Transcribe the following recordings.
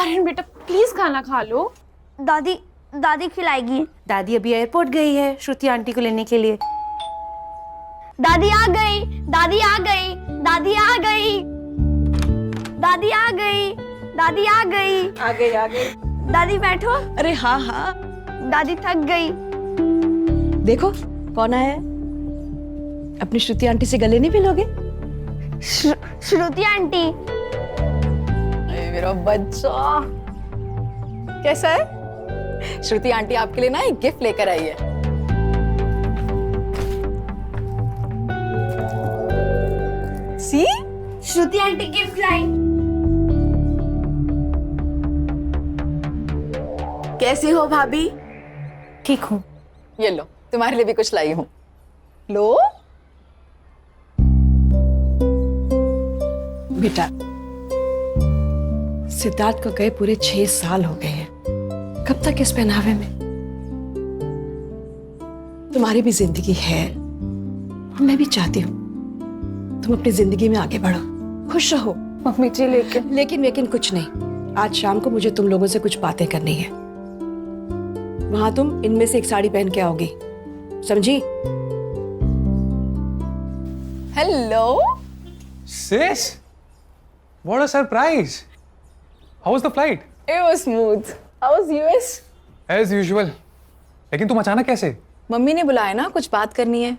आर्यन बेटा प्लीज खाना खा लो। दादी दादी खिलाएगी। दादी अभी एयरपोर्ट गई है श्रुति आंटी को लेने के लिए। दादी आ गई, दादी आ गई, दादी आ गई, दादी आ गई, दादी आ गई। आ गई। दादी बैठो। अरे हाँ हाँ। दादी थक गई। देखो कौन आया है। अपनी श्रुति आंटी से गले नहीं मिलोगे? श्रुति आंटी। अरे मेरा बच्चा कैसा है? श्रुति आंटी आपके लिए ना एक गिफ्ट लेकर आई है। सी श्रुति आंटी गिफ्ट लाई। कैसी हो भाभी? ठीक हूँ। ये लो तुम्हारे लिए भी कुछ लाई हूँ। लो बेटा सिद्धार्थ को गए पूरे 6 साल हो गए हैं। कब तक इस पहनावे में? तुम्हारी भी जिंदगी है और मैं भी चाहती हूँ तुम अपनी जिंदगी में आगे बढ़ो, खुश रहो। मम्मी जी लेकिन कुछ नहीं। आज शाम को मुझे तुम लोगों से कुछ बातें करनी है। वहां तुम इनमें से एक साड़ी पहन के आओगी, समझी? Hello Sis, what a surprise! How was the flight? It was smooth. How was US? As usual. लेकिन तुम अचानक कैसे? मम्मी ने बुलाया ना, कुछ बात करनी है।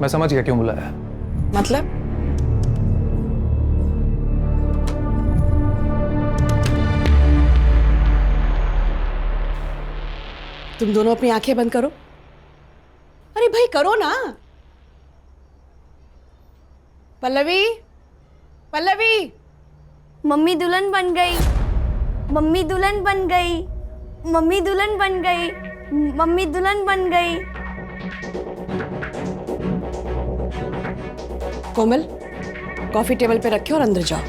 मैं समझ गया क्यों बुलाया। मतलब? तुम दोनों अपनी आंखें बंद करो। अरे भाई करो ना। पल्लवी, पल्लवी। मम्मी दुल्हन बन गई, मम्मी दुल्हन बन गई, मम्मी दुल्हन बन गई, मम्मी दुल्हन बन गई। कोमल कॉफी टेबल पे रखे और अंदर जाओ।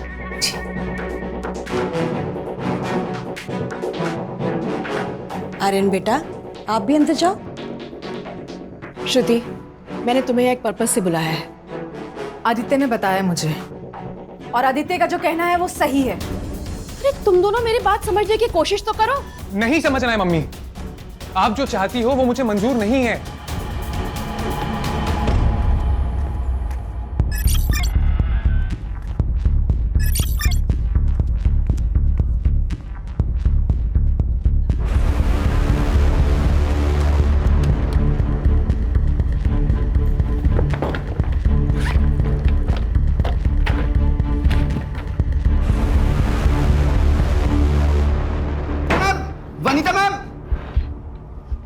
आर्यन बेटा आप भी अंदर जाओ। श्रुति मैंने तुम्हें एक पर्पस से बुलाया है। आदित्य ने बताया मुझे और आदित्य का जो कहना है वो सही है। अरे तुम दोनों मेरी बात समझने की कोशिश तो करो। नहीं समझना है मम्मी। आप जो चाहती हो वो मुझे मंजूर नहीं है।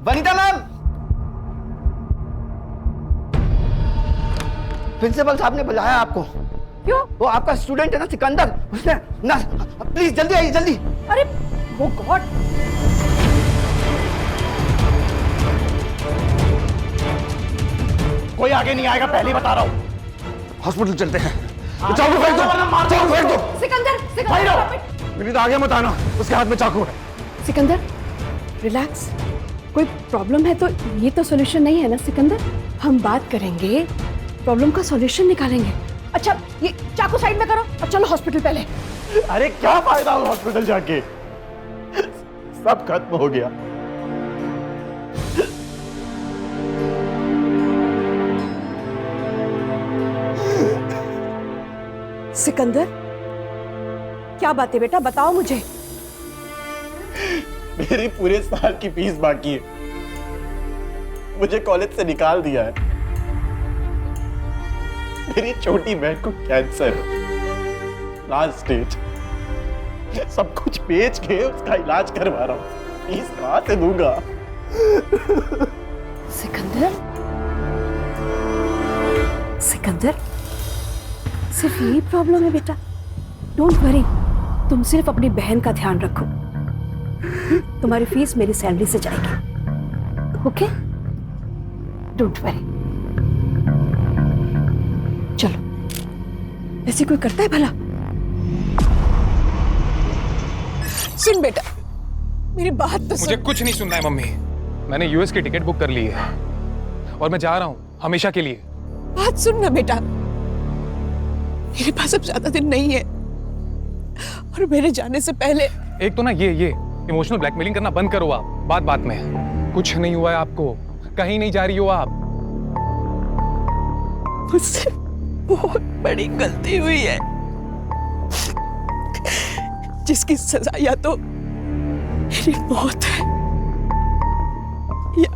वनीता मैम, प्रिंसिपल साहब ने बुलाया आपको। क्यों? वो आपका स्टूडेंट है ना सिकंदर, उसने ना, प्लीज जल्दी आइए जल्दी। अरे वो गॉड। कोई आगे नहीं आएगा, पहले ही बता रहा हूँ। हॉस्पिटल चलते हैं। चाकू फेंक दो, चाकू फेंक दो। सिकंदर मेरी तो आगे मत आना, उसके हाथ में चाकू है। सिकंदर रिलैक्स। कोई प्रॉब्लम है तो ये तो सॉल्यूशन नहीं है ना सिकंदर। हम बात करेंगे, प्रॉब्लम का सॉल्यूशन निकालेंगे। अच्छा ये चाकू साइड में करो और चलो हॉस्पिटल पहले। अरे क्या फायदा हो हॉस्पिटल जाके, सब खत्म हो गया। सिकंदर क्या बात है बेटा, बताओ मुझे। मेरी पूरे साल की फीस बाकी है, मुझे कॉलेज से निकाल दिया है। मेरी छोटी बहन को कैंसर है, लास्ट स्टेज। सब कुछ बेच के उसका इलाज करवा रहा हूँ, फीस कहां से दूंगा? सिकंदर, सिकंदर सिर्फ यही प्रॉब्लम है बेटा। डोंट वरी, तुम सिर्फ अपनी बहन का ध्यान रखो। तुम्हारी फीस मेरी सैलरी से जाएगी, ओके? Don't worry. चलो, ऐसे कोई करता है भला? सुन बेटा, मेरी बात तो मुझे कुछ नहीं सुनना है मम्मी। मैंने यूएस की टिकट बुक कर ली है और मैं जा रहा हूँ हमेशा के लिए। बात सुन ना बेटा, मेरे पास अब ज्यादा दिन नहीं है और मेरे जाने से पहले। एक तो ना ये इमोशनल ब्लैकमेलिंग करना बंद करो आप, बात बात में। कुछ नहीं हुआ है आपको, कहीं नहीं जा रही हो आप। मुझसे बहुत बड़ी गलती हुई है, जिसकी सजा या तो मेरी मौत है या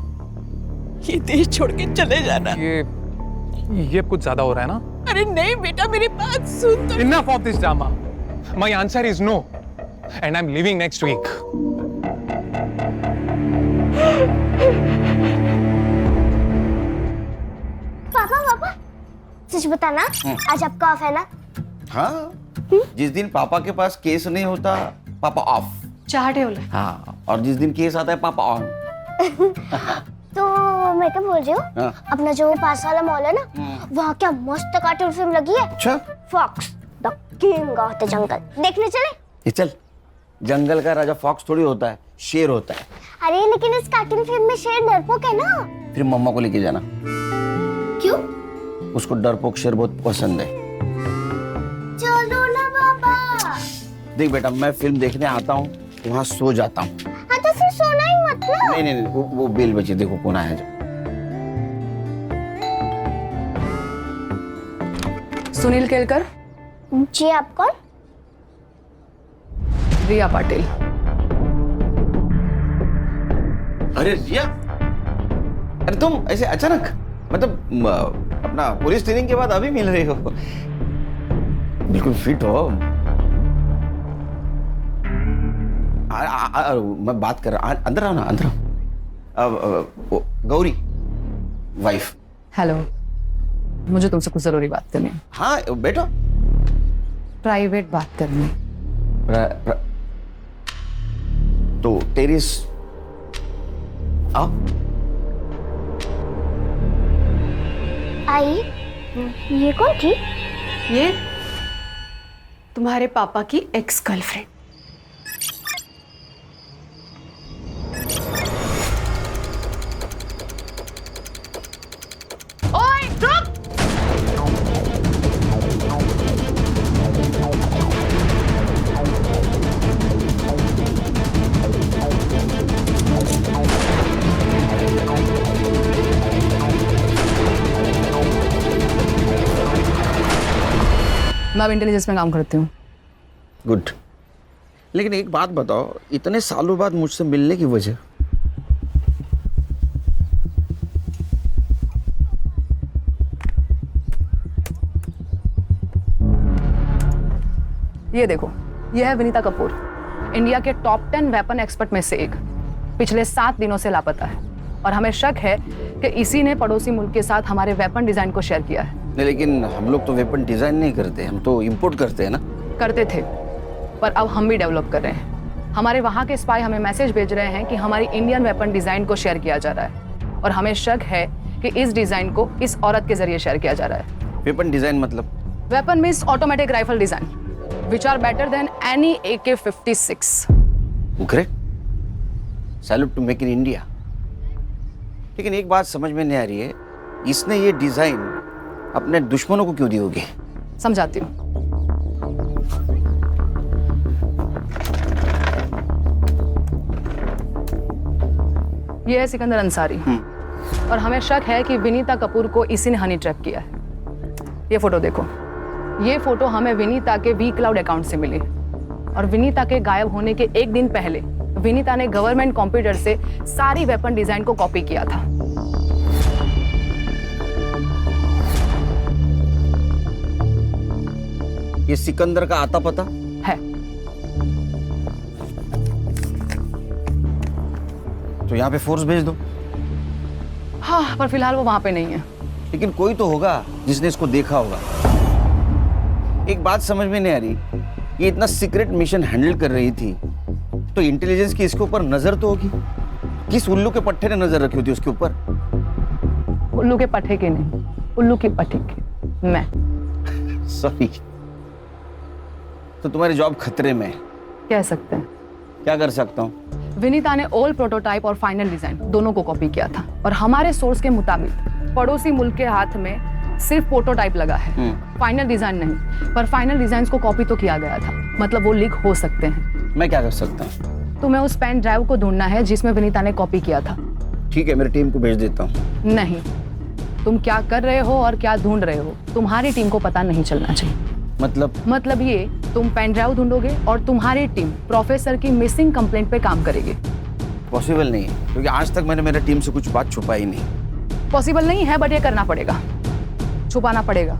ये देश छोड़ के चले जाना। ये कुछ ज्यादा हो रहा है ना? अरे नहीं बेटा, मेरी बात सुन तो। Enough of this drama. My answer is no, and I'm leaving next week. पापा सच बताना, आज आपका ऑफ है ना? हाँ, जिस दिन पापा के पास केस नहीं होता पापा ऑफ। चाहते हो ले। हाँ, और जिस दिन केस आता है पापा ऑन। तो मैं क्या बोल रही हूँ, हाँ। अपना जो पास वाला मॉल है ना, वहाँ क्या मस्त कार्टून फिल्म लगी है। अच्छा, fox the king of the jungle, देखने चले? ये चल। जंगल का राजा फॉक्स थोड़ी होता है, शेर होता है। अरे लेकिन इस कार्टून फिल्म में शेर डरपोक है ना। फिर मम्मा को लेके जाना। क्यों? उसको डरपोक शेर बहुत पसंद है। चलो ना पापा। देख बेटा, मैं फिल्म देखने आता हूँ, वहाँ सो जाता हूँ। हाँ तो फिर सोना ही मत ना। नहीं, वो बेल बची, देखो कौन आया जो। सुनील केलकर। जी, आप कौन? रिया पाटिल। अरे रिया, अरे तुम ऐसे अचानक, मतलब अपना पुलिस ट्रेनिंग के बाद अभी मिल रही हो? बिल्कुल फिट हो। मैं बात कर रहा, अंदर आओ ना, अंदर आओ। गौरी वाइफ। हेलो, मुझे तुमसे कुछ जरूरी बात करनी है। हाँ बैठो। प्राइवेट बात करनी। तो टेरिस आओ। आई, ये कौन थी? ये तुम्हारे पापा की एक्स गर्लफ्रेंड। ओए रुक! मैं अब इंटेलिजेंस में काम करती हूँ। गुड। लेकिन एक बात बताओ, इतने सालों बाद मुझसे मिलने की वजह? ये देखो, ये है विनीता कपूर, इंडिया के टॉप 10 वेपन एक्सपर्ट में से एक। पिछले 7 दिनों से लापता है और हमें शक है कि इसी ने पड़ोसी मुल्क के साथ हमारे वेपन डिजाइन को शेयर किया है। नहीं, लेकिन हम लोग तो वेपन डिजाइन नहीं करते, हम तो इंपोर्ट करते हैं ना। करते थे, पर अब हम भी डेवलप कर रहे हैं। हमारे वहाँ के स्पाई हमें मैसेज भेज रहे हैं कि हमारी इंडियन वेपन डिजाइन को शेयर किया जा रहा है और हमें शक है कि इस डिजाइन को इस औरत के जरिए शेयर किया जा रहा है। वेपन डिजाइन मतलब? Weapon means automatic rifle design which are better than any AK-56. Great, salute to make in India. लेकिन एक बात समझ में नहीं आ रही है, इसने ये डिजाइन अपने दुश्मनों को क्यों दी होगी? समझाती हूँ। ये है सिकंदर अंसारी और हमें शक है कि विनीता कपूर को इसी ने हनी ट्रैप किया है। ये फोटो देखो, ये फोटो हमें विनीता के वी क्लाउड अकाउंट से मिली और विनीता के गायब होने के एक दिन पहले विनीता ने गवर्नमेंट कंप्यूटर से सारी वेपन डिजाइन को कॉपी किया था। ये सिकंदर का आता पता है। तो यहाँ पे फोर्स भेज दो। हाँ, पर फिलहाल वो वहां पे नहीं है। लेकिन कोई तो होगा जिसने इसको देखा होगा। एक बात समझ में नहीं आ रही, ये इतना सीक्रेट मिशन हैंडल कर रही थी तो इंटेलिजेंस की इसके ऊपर नजर तो होगी। किस उल्लू के पट्टे ने नजर रखी होती उसके ऊपर? उल्लू के पट्टे की नहीं, उल्लू की पट्टी की मैं। सॉरी। तो तुम्हारी जॉब खतरे में है? कह सकते हैं। क्या कर सकता हूँ? विनीता ने ओल्ड प्रोटोटाइप और फाइनल डिजाइन दोनों को कॉपी किया था और हमारे सोर्स के मुताबिक पड़ोसी मुल्क के हाथ में सिर्फ प्रोटोटाइप लगा है, फाइनल डिजाइन नहीं। पर फाइनल डिजाइन को कॉपी तो किया गया था, मतलब वो लीक हो सकते हैं। मैं क्या कर सकता हूँ? तुम्हें उस पेन ड्राइव को ढूंढना है जिसमें विनीता ने कॉपी किया था। ठीक है, मेरी टीम को भेज देता हूँ। नहीं, तुम क्या कर रहे हो और क्या ढूंढ रहे हो तुम्हारी टीम को पता नहीं चलना चाहिए। मतलब ये, तुम पेन ड्राइव ढूंढोगे और तुम्हारी टीम प्रोफेसर की मिसिंग कंप्लेंट पे काम करेगी। पॉसिबल नहीं है, क्योंकि आज तक मैंने मेरी टीम से कुछ बात छुपाई नहीं। पॉसिबल नहीं है, बट ये करना पड़ेगा, छुपाना पड़ेगा।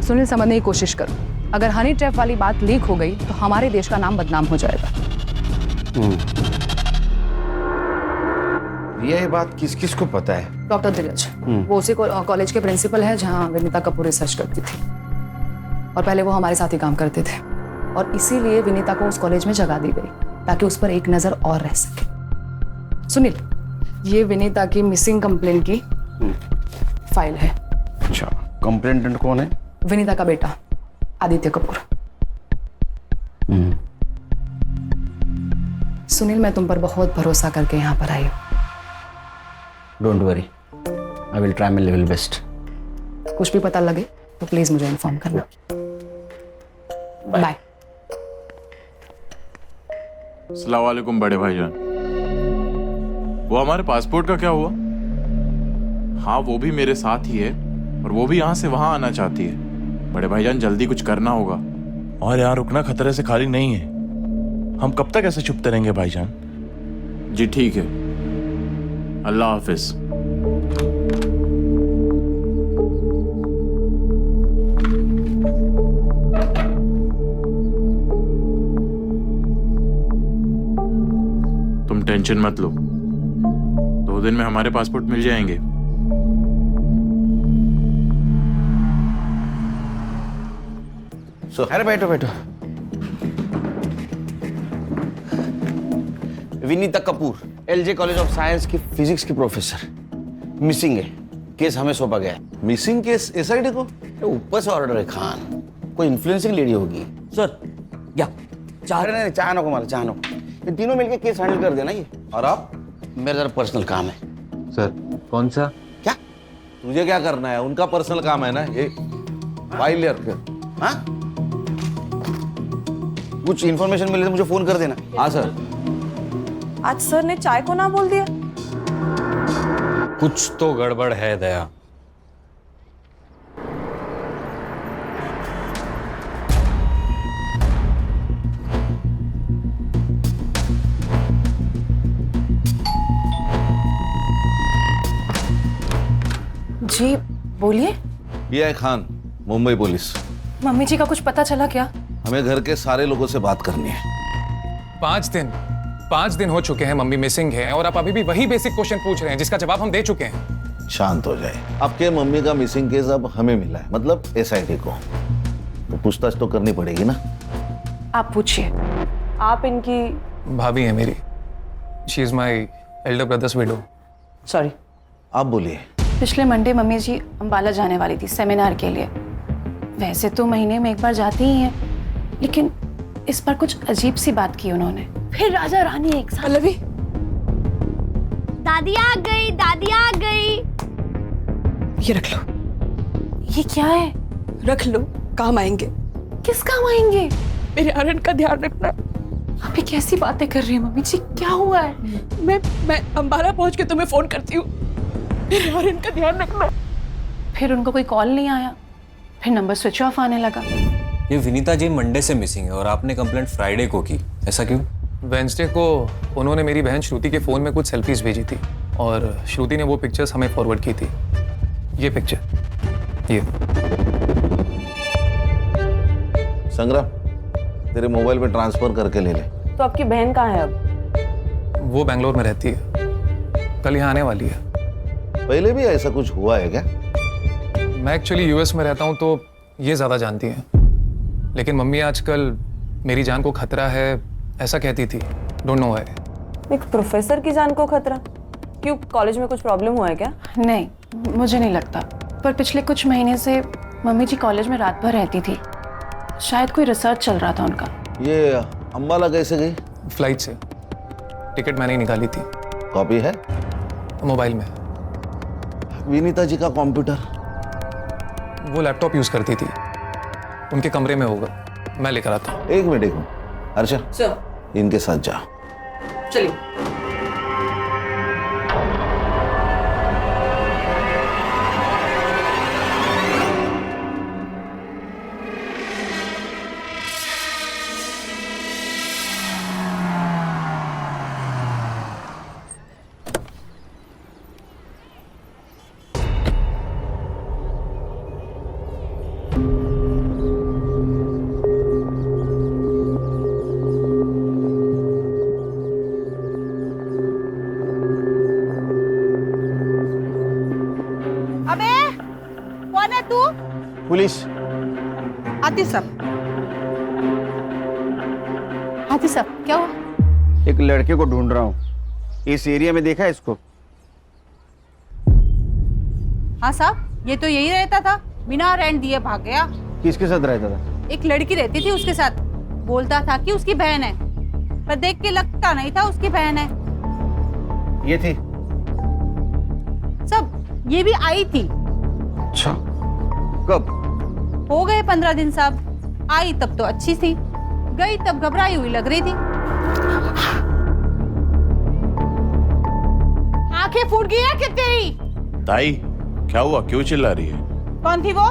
सुनील, समझने की कोशिश करो। अगर हनी ट्रैप वाली बात लीक हो गई तो हमारे देश का नाम बदनाम हो जाएगा। ये बात किस किस को पता है? डॉक्टर धीरज, वो उसी कॉलेज के प्रिंसिपल है जहाँ विनीता कपूर रिसर्च करती थी, और पहले वो हमारे साथ ही काम करते थे, और इसीलिए विनीता को उस कॉलेज में जगह दी गई ताकि उस पर एक नजर और रह सके। सुनील, ये विनीता की मिसिंग कंप्लेंट की फाइल है। अच्छा, कंप्लेंटेंट कौन है? विनीता का बेटा आदित्य कपूर। सुनील, मैं तुम पर बहुत भरोसा करके यहाँ पर आई हूँ। Don't worry, I will try my level best. कुछ भी पता लगे तो प्लीज मुझे इन्फॉर्म करना। बाय। अस्सलाम वालेकुम बड़े भाईजान। वो हमारे पासपोर्ट का क्या हुआ? हाँ, वो भी मेरे साथ ही है, और वो भी यहाँ से वहाँ आना चाहती है। बड़े भाईजान, जल्दी कुछ करना होगा। और यहाँ रुकना खतरे से खाली नहीं है। हम कब तक ऐसे चुपते रहेंगे भाईजान? जी ठीक है, अल्लाह हाफिज। तुम टेंशन मत लो, 2 दिन में हमारे पासपोर्ट मिल जाएंगे। अरे बैठो बैठो। Vinita Kapoor, LJ college of science की फिजिक्स की प्रोफेसर, मिसिंग है। केस हमें सौंपा गया है। मिसिंग केस एसआईडी को? ऊपर से ऑर्डर है खान, कोई इन्फ्लुएंसिंग लेडी होगी। सर, या चाह नहीं, चाह नको मारा, चाह नको। ये तीनों मिलके केस हैंडल कर देना। ये और आप? मेरा जरा पर्सनल काम है। सर, कौन सा? क्या? तुझे क्या करना है? उनका पर्सनल काम है ना ये। फाइल ले रखे। हाँ, कुछ इन्फॉर्मेशन मिले तो मुझे फोन कर देना। हाँ सर। आज सर ने चाय को ना बोल दिया। कुछ तो गड़बड़ है दया। जी बोलिए। ये है खान, मुंबई पुलिस। मम्मी जी का कुछ पता चला क्या? हमें घर के सारे लोगों से बात करनी है। 5 दिन हो चुके हैं मम्मी मिसिंग है, और आप अभी भी वही बेसिक क्वेश्चन पूछ रहे हैं जिसका जवाब हम दे चुके हैं। शांत हो जाए। आपके मम्मी का मिसिंग केस अब हमें मिला है, मतलब एसआईटी को, तो पूछताछ तो करनी पड़ेगी ना। आप पूछिए। आप इनकी भाभी है मेरी। She is my elder brothers window. Sorry. आप बोलिए। पिछले मंडे मम्मी जी अंबाला जाने वाली थी सेमिनार के लिए। वैसे तो महीने में एक बार जाती ही हैं, लेकिन इस बार कुछ अजीब सी बात की उन्होंने। फिर राजा रानी एक साथ। पल्लवी, दादी आ गई, दादी आ गई। ये रख लो। ये क्या है? रख लो, काम आएंगे। किस काम आएंगे? मेरे आर्यन का ध्यान रखना। आप ये कैसी बातें कर रही हैं मम्मी जी? क्या हुआ है? मैं अंबाला पहुंच के तुम्हें फोन करती हूँ। मेरे आर्यन का ध्यान रखना। फिर उनको कोई कॉल नहीं आया, फिर नंबर स्विच ऑफ आने लगा। ये विनीता जी मंडे से मिसिंग है और आपने कंप्लेंट फ्राइडे को की, ऐसा क्यों? वेंसडे को उन्होंने मेरी बहन श्रुति के फोन में कुछ सेल्फीज भेजी थी, और श्रुति ने वो पिक्चर्स हमें फॉरवर्ड की थी। ये पिक्चर, ये। संग्राम, तेरे मोबाइल पे ट्रांसफर करके ले ले। तो आपकी बहन कहाँ है अब? वो बेंगलोर में रहती है, कल यहाँ आने वाली है। पहले भी ऐसा कुछ हुआ है क्या? मैं एक्चुअली यूएस में रहता हूँ तो ये ज़्यादा जानती हैं, लेकिन मम्मी आजकल मेरी जान को खतरा है ऐसा कहती थी। Don't know why. एक प्रोफेसर की जान को खतरा? क्यों, कॉलेज में कुछ प्रॉब्लम हुआ है क्या? नहीं, मुझे नहीं लगता। पर पिछले कुछ महीने से मम्मी जी कॉलेज में रात भर रहती थी। शायद कोई रिसर्च चल रहा था उनका। ये अंबाला कैसे गई? फ्लाइट से। टिकट मैंने ही निकाली थी। कॉपी है मोबाइल में। विनीता जी का कंप्यूटर? वो लैपटॉप यूज़ करती थी, उनके कमरे में होगा, मैं लेकर आता हूँ। एक मिनट हर्षा, सर इनके साथ जा। चलिए। अबे कौन है तू? पुलिस। आती सब क्या हुआ? एक लड़के को ढूंढ रहा हूँ, इस एरिया में देखा है इसको? हाँ साहब, ये तो यही रहता था, बिना रेंट दिए भाग गया। किसके साथ रहता था? एक लड़की रहती थी उसके साथ, बोलता था कि उसकी बहन है, पर देख के लगता नहीं था उसकी बहन है। ये थी? सब ये भी आई थी। अच्छा, कब? हो गए 15 दिन साहब। आई तब तो अच्छी थी, गई तब घबराई हुई लग रही थी। आंखें फूट गई है क्या तेरी? ताई क्या हुआ, क्यों चिल्ला रही है? कौन थी वो?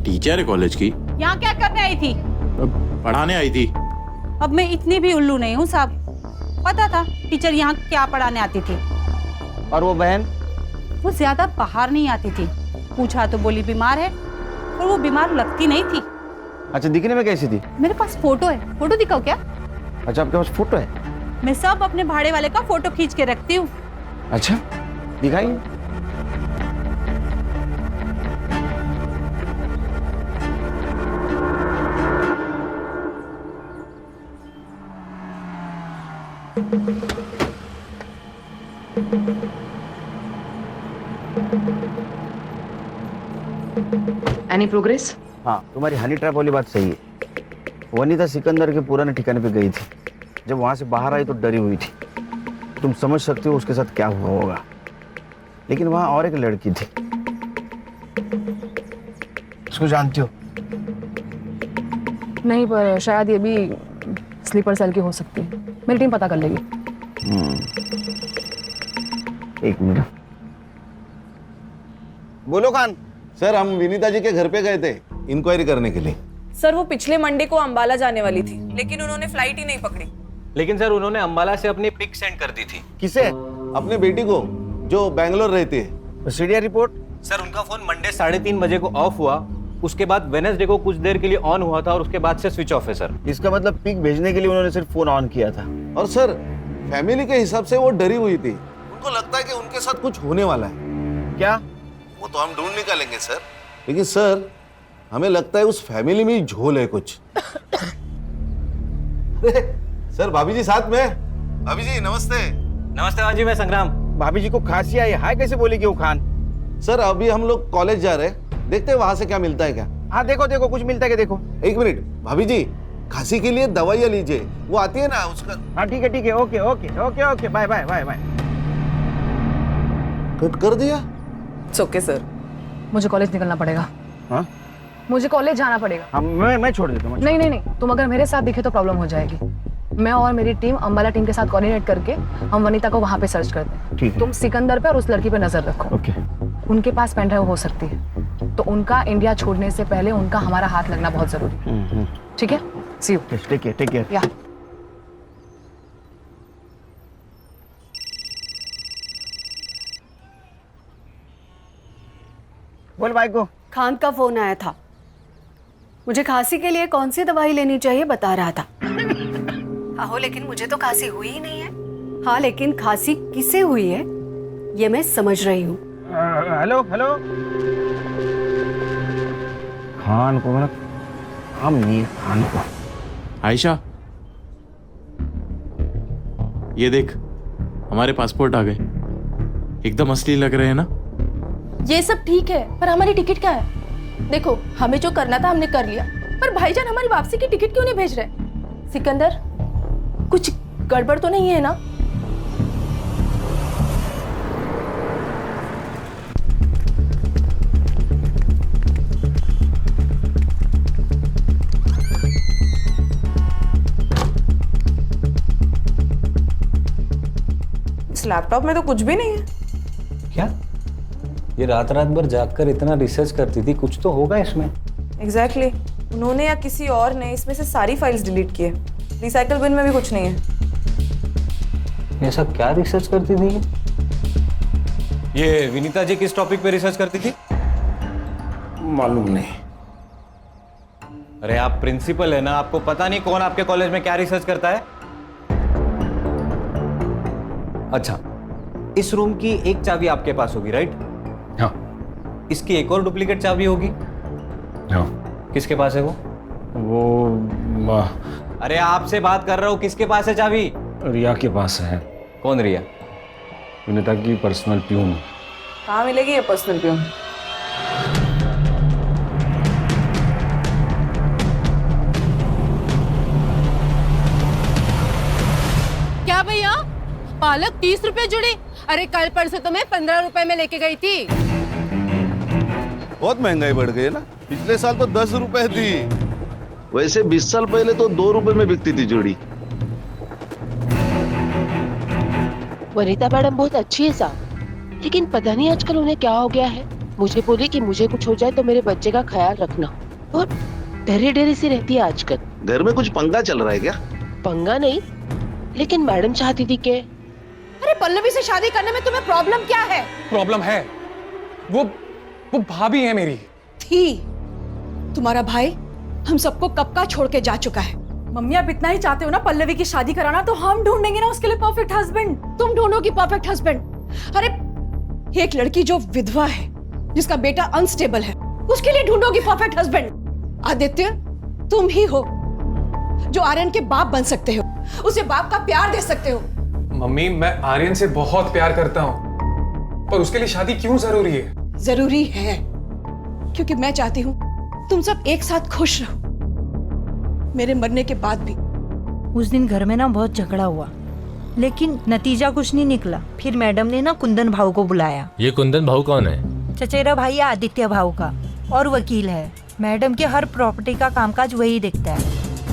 टीचर है कॉलेज की। यहाँ क्या करने आई थी? पढ़ाने आई थी। अब मैं इतनी भी उल्लू नहीं हूँ साहब, पता था टीचर यहाँ क्या पढ़ाने आती थी। और वो बहन? वो ज्यादा बाहर नहीं आती थी, पूछा तो बोली बीमार है, और वो बीमार लगती नहीं थी। अच्छा, दिखने में कैसी थी? मेरे पास फोटो है, फोटो दिखाओ क्या? अच्छा, आपके पास फोटो है? मैं सब अपने भाड़े वाले का फोटो खींच के रखती हूँ। अच्छा, दिखाइए। Any progress? हाँ, तुम्हारी हनी ट्रैप वाली बात सही है। वनीता सिकंदर के पुराने ठिकाने पे गई थी, जब वहां से बाहर आई तो डरी हुई थी। तुम समझ सकते हो उसके साथ क्या हुआ होगा। लेकिन वहां और एक लड़की थी, उसको जानती हो? नहीं, पर शायद ये भी स्लीपर सेल की हो सकती है, मेरी टीम पता कर लेगी। एक मिनट, बोलो खान। सर, हम विनीता जी के घर पे गए थे इंक्वायरी करने के लिए। सर वो पिछले मंडे को अंबाला जाने वाली थी, लेकिन उन्होंने फ्लाइट ही नहीं पकड़ी। लेकिन सर उन्होंने अंबाला से अपनी पिक सेंड कर दी थी। किसे? अपने बेटी को, जो बैंगलोर रहती है। CDR report? सर उनका फोन मंडे 3:30 बजे को ऑफ हुआ, उसके बाद वेडनेसडे को कुछ देर के लिए ऑन हुआ था और उसके बाद से स्विच ऑफ है सर। इसका मतलब पिक भेजने के लिए उन्होंने सिर्फ फोन ऑन किया था। और सर, फैमिली के हिसाब से वो डरी हुई थी, उनको लगता है कि उनके साथ कुछ होने वाला है। क्या? वो तो हम ढूंढ निकालेंगे सर, लेकिन सर हमें लगता है उस फैमिली में ही झोल है कुछ। सर, भाभी जी साथ में। भाभी जी नमस्ते। नमस्ते भाजी, मैं संग्राम। भाभी जी को खांसी आई, हाय कैसे बोलेगी वो खान? सर, अभी हम लोग कॉलेज जा रहे हैं, देखते हैं वहां से क्या मिलता है क्या। हाँ देखो देखो, कुछ मिलता है क्या देखो। एक मिनट भाभी जी, खांसी के लिए दवाइयाँ लीजिए, वो आती है ना उसका। हाँ ठीक है, okay okay okay okay, bye bye bye bye. Cut कर दिया? ओके सर, मुझे कॉलेज निकलना पड़ेगा। हाँ? मुझे कॉलेज जाना पड़ेगा। हाँ, मैं छोड़ देता हूँ। नहीं, तुम अगर मेरे साथ दिखे तो प्रॉब्लम हो जाएगी। मैं और मेरी टीम अंबाला टीम के साथ कोऑर्डिनेट करके हम वनीता को वहां पे सर्च करते हैं। ठीक है। तुम सिकंदर पे और उस लड़की पे नजर रखो। ओके। उनके पास पेन ड्राइव हो सकती है, तो उनका इंडिया छोड़ने से पहले उनका हमारा हाथ लगना बहुत जरूरी है। ठीक है, सी यू। Take care. या बोल भाई को। खान का फोन आया था, मुझे खांसी के लिए कौन सी दवाई लेनी चाहिए बता रहा था। आहो, लेकिन मुझे तो खांसी हुई ही नहीं है। हाँ, लेकिन खांसी किसे हुई है ये मैं समझ रही हूँ। हेलो खान को, मतलब हम नहीं खान को। आयशा, ये देख, हमारे पासपोर्ट आ गए, एकदम असली लग रहे हैं ना। ये सब ठीक है, पर हमारी टिकट क्या है? देखो, हमें जो करना था हमने कर लिया, पर भाईजान हमारी वापसी की टिकट क्यों नहीं भेज रहे? सिकंदर, कुछ गड़बड़ तो नहीं है ना? इस लैपटॉप में तो कुछ भी नहीं है। क्या? ये रात रात भर जागकर इतना रिसर्च करती थी, कुछ तो होगा इसमें। एग्जैक्टली उन्होंने या किसी और ने इसमें से सारी फाइल्स डिलीट किए। रिसाइकल बिन में भी कुछ नहीं है। ऐसा क्या रिसर्च करती थी ये? विनीता जी किस टॉपिक पे रिसर्च करती थी? मालूम नहीं। अरे आप प्रिंसिपल है ना, आपको पता नहीं कौन आपके कॉलेज में क्या रिसर्च करता है? अच्छा, इस रूम की एक चाबी आपके पास होगी, राइट? हाँ। इसकी एक और डुप्लीकेट चाबी होगी। हाँ। किसके पास है वो? अरे आपसे बात कर रहा हूँ, किसके पास है चाबी? रिया के पास है। कौन रिया? विनीता की पर्सनल प्यून। कहाँ मिलेगी ये पर्सनल प्यून? क्या भैया, पालक 30 रुपए जुड़ी? अरे कल परसों तो मैं 15 रुपए में लेके गई थी। बहुत महंगाई बढ़ गई है ना। पिछले साल तो 10 रुपए थी। वैसे 20 साल पहले तो 2 रुपए में बिकती थी जोड़ी। वनीता मैडम बहुत अच्छी है साहब, लेकिन पता नहीं आजकल उन्हें क्या हो गया है। मुझे बोली कि मुझे कुछ हो जाए तो मेरे बच्चे का ख्याल रखना, और डरी डरी सी रहती है आजकल। घर में कुछ पंगा चल रहा है क्या? पंगा नहीं, लेकिन मैडम चाहती थी कि अरे पल्लवी से शादी करने में तुम्हें प्रॉब्लम क्या है? प्रॉब्लम है, वो भाभी है मेरी। थी। तुम्हारा भाई हम सबको कब का छोड़ के जा चुका है। मम्मी आप इतना ही चाहते हो ना पल्लवी की शादी कराना, तो हम ढूंढेंगे ना उसके लिए परफेक्ट हस्बैंड। तुम ढूंढोगी परफेक्ट हस्बैंड? अरे एक लड़की जो विधवा है, जिसका बेटा अनस्टेबल है, उसके लिए ढूंढोगी परफेक्ट हस्बैंड? आदित्य, तुम ही हो जो आर्यन के बाप बन सकते हो, उसे बाप का प्यार दे सकते हो। मम्मी, मैं आर्यन से बहुत प्यार करता हूँ, पर उसके लिए शादी क्यों जरूरी है? जरूरी है क्योंकि मैं चाहती हूँ तुम सब एक साथ खुश रहो, मेरे मरने के बाद भी। उस दिन घर में ना बहुत झगड़ा हुआ, लेकिन नतीजा कुछ नहीं निकला। फिर मैडम ने ना कुंदन भाऊ को बुलाया। ये कुंदन भाऊ कौन है? चचेरा भाई है आदित्य भाऊ का, और वकील है। मैडम के हर प्रॉपर्टी का कामकाज वही देखता है।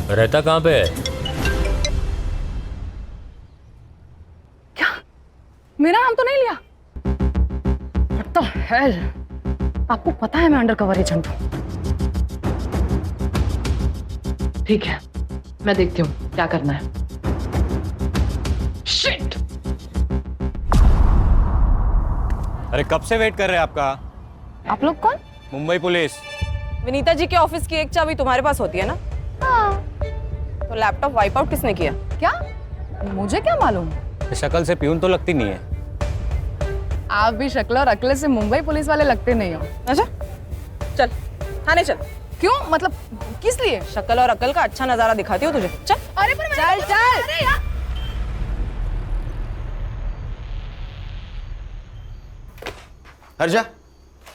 रहता कहाँ पे है? क्या? मेरा नाम तो नहीं लिया? What the hell? आपको पता है मैं अंडर कवर एजेंट हूँ। ठीक है, मैं देखती हूँ क्या करना है। Shit! अरे कब से वेट कर रहे हैं आपका? आप लोग कौन? मुंबई पुलिस। विनीता जी के ऑफिस की एक चाबी तुम्हारे पास होती है ना? हाँ। तो लैपटॉप वाइप आउट किसने किया? क्या? मुझे क्या मालूम? शक्ल से प्यून तो लगती नहीं है। आप भी शक्ल और अकल से मुंबई पुलिस वाले लगते नहीं हो। अच्छा, चल थाने चल। क्यों? मतलब किस लिए? शक्ल और अकल का अच्छा नजारा दिखाती हो तुझे। चल। अरे पर चल चल। अरे यार। हर्षा,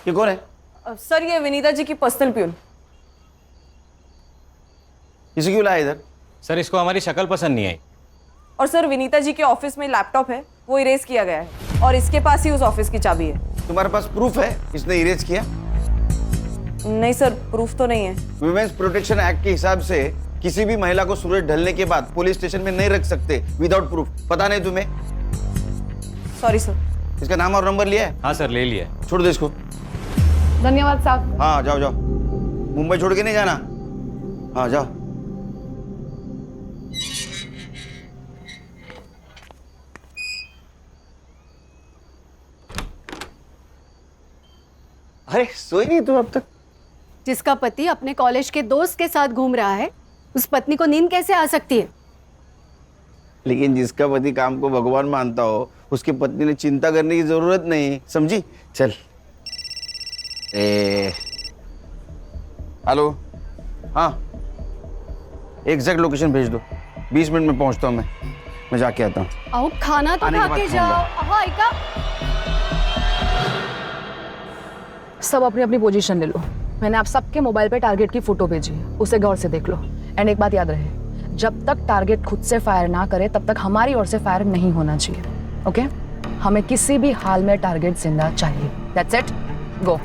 ये कौन है? सर ये विनीता जी की पर्सनल प्यून। इसे क्यों लाया इधर? सर इसको हमारी शक्ल पसंद नहीं आई। और सर विनीता जी के ऑफिस में लैपटॉप है, वो इरेज किया गया है, और इसके पास ही उस ऑफिस की चाबी है। तुम्हारे पास प्रूफ है इसने इरेज किया? नहीं सर, प्रूफ तो नहीं है। वुमेन्स प्रोटेक्शन एक्ट के हिसाब से किसी भी महिला को सूरज ढलने के बाद पुलिस स्टेशन में नहीं रख सकते विदाउट प्रूफ। पता नहीं तुम्हें? Sorry sir. इसका नाम और नंबर लिया है? हाँ सर, ले लिया। छोड़ दो इसको। धन्यवाद साहब। हाँ जाओ जाओ, मुंबई छोड़ के नहीं जाना। हाँ जाओ। अरे सोई नहीं तुम अब तक? जिसका पति अपने कॉलेज के दोस्त के साथ घूम रहा है, उस पत्नी को नींद कैसे आ सकती है? लेकिन जिसका पति काम को भगवान मानता हो, उसकी पत्नी ने चिंता करने की जरूरत नहीं, समझी? चल। हेलो, हाँ एग्जैक्ट लोकेशन भेज दो। 20 मिनट में पहुंचता हूँ मैं जाके आता हूँ। आओ खाना तो खा के जाओ। हाँ इका। सब अपनी अपनी पोजीशन ले लो। मैंने आप सबके मोबाइल पे टारगेट की फोटो भेजी है, उसे गौर से देख लो। एंड एक बात याद रहे, जब तक टारगेट खुद से फायर ना करे तब तक हमारी ओर से फायर नहीं होना चाहिए। ओके? हमें किसी भी हाल में टारगेट जिंदा चाहिए। दैट्स इट, गो।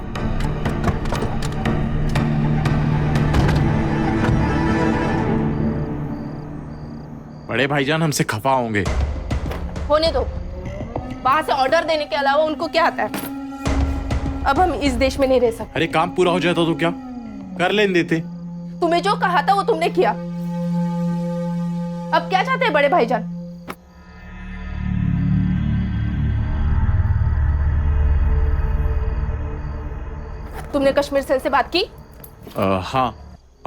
बड़े भाईजान हमसे खफा होंगे। होने दो, वहां से ऑर्डर देने के अलावा उनको क्या आता है? अब हम इस देश में नहीं रह सकते। अरे काम पूरा हो जाता तो क्या कर लेने देते। तुम्हें जो कहा था वो तुमने किया। अब क्या चाहते हैं बड़े भाईजान? तुमने कश्मीर सेल से बात की? हाँ,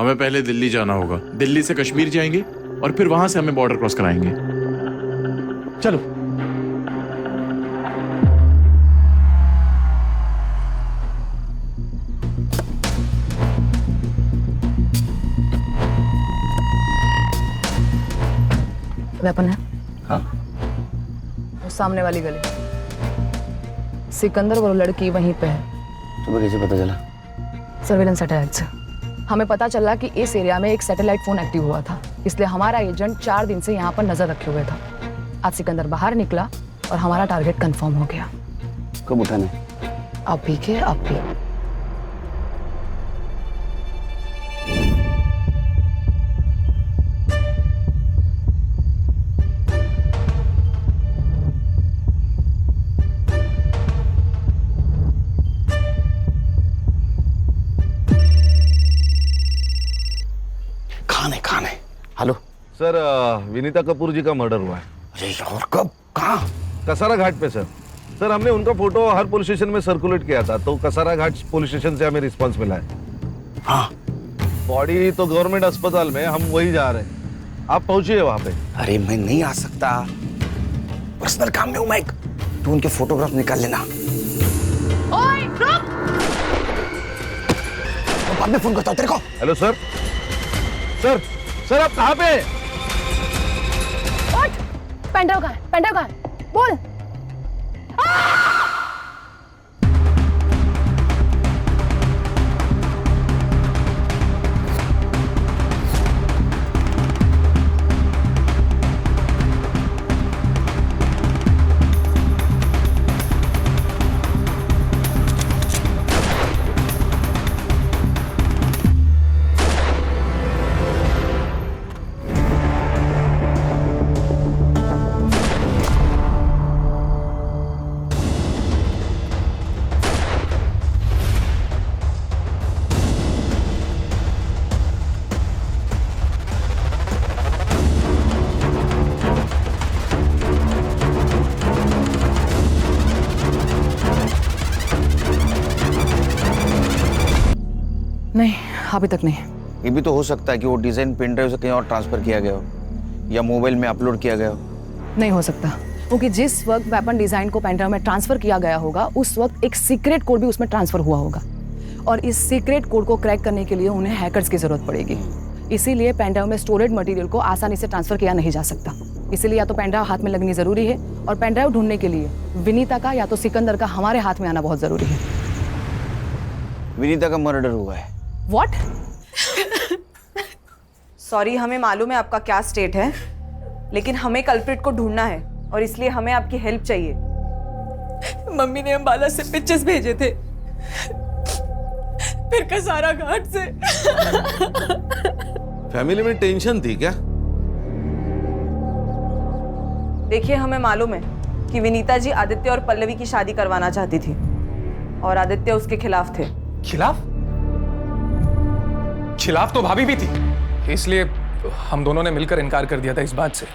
हमें पहले दिल्ली जाना होगा। दिल्ली से कश्मीर जाएंगे और फिर वहां से हमें बॉर्डर क्रॉस कराएंगे। चलो। वेपन है? हाँ। वो सामने वाली गली। सिकंदर वो लड़की वहीं पे है। तुम्हें कैसे पता चला? सर्वेलेंस सैटेलाइट से हमें पता चला कि इस एरिया में एक सैटेलाइट फोन एक्टिव हुआ था, इसलिए हमारा एजेंट 4 दिन से यहाँ पर नजर रखे हुए था। आज सिकंदर बाहर निकला और हमारा टारगेट कंफर्म हो गया। कब उठाने? अभी के अभी। खाने हेलो सर, विनीता कपूर जी का मर्डर हुआ है। अरे यार, कब? कहाँ? कसारा घाट पे सर। सर, हमने उनका फोटो हर पुलिस स्टेशन में सर्कुलेट किया था, तो कसारा घाट पुलिस स्टेशन से हमें रिस्पांस मिला है। हाँ। बॉडी तो गवर्नमेंट अस्पताल में, हम वही जा रहे हैं। आप पहुंचिए वहां पे। अरे मैं नहीं आ सकता, पर्सनल काम में हूं मैं। तू उनके फोटोग्राफ निकाल लेना। ओए रुक! बाद में फोन करता हूं तेरे को। Hello sir. सर सर, आप कहाँ पे? उठ! पेंड्राइव कहाँ है? पेंड्राइव कहाँ है? बोल! नहीं, अभी तक नहीं। ये भी तो हो सकता है कि वो डिजाइन पेन ड्राइव से कहीं और ट्रांसफर किया गया हो या मोबाइल में अपलोड किया गया हो। नहीं हो सकता, क्योंकि जिस वक्त वेपन डिजाइन को पेनड्राइव में ट्रांसफर किया गया होगा उस वक्त एक सीक्रेट कोड भी उसमें ट्रांसफर हुआ होगा, और इस सीक्रेट कोड को क्रैक करने के लिए उन्हें हैकर्स की जरूरत पड़ेगी। इसीलिए पेनड्राइव में स्टोरेज मटेरियल को आसानी से ट्रांसफर किया नहीं जा सकता। इसीलिए या तो पेनड्राइव हाथ में लगनी जरूरी है, और पेनड्राइव ढूंढने के लिए विनीता का या तो सिकंदर का हमारे हाथ में आना बहुत जरूरी है। विनीता का मर्डर हुआ है। व्हाट? सॉरी, हमें मालूम है आपका क्या स्टेट है, लेकिन हमें कल्प्रिट को ढूंढना है और इसलिए हमें आपकी हेल्प चाहिए। मम्मी ने अंबाला से पिक्चर्स भेजे थे, फिर कसारा घाट से। फैमिली में टेंशन थी क्या? देखिए, हमें मालूम है कि विनीता जी आदित्य और पल्लवी की शादी करवाना चाहती थी और आदित्य उसके खिलाफ थे। खिलाफ? खिलाफ तो भाभी भी थी, इसलिए हम दोनों ने मिलकर इनकार कर दिया था इस बात से।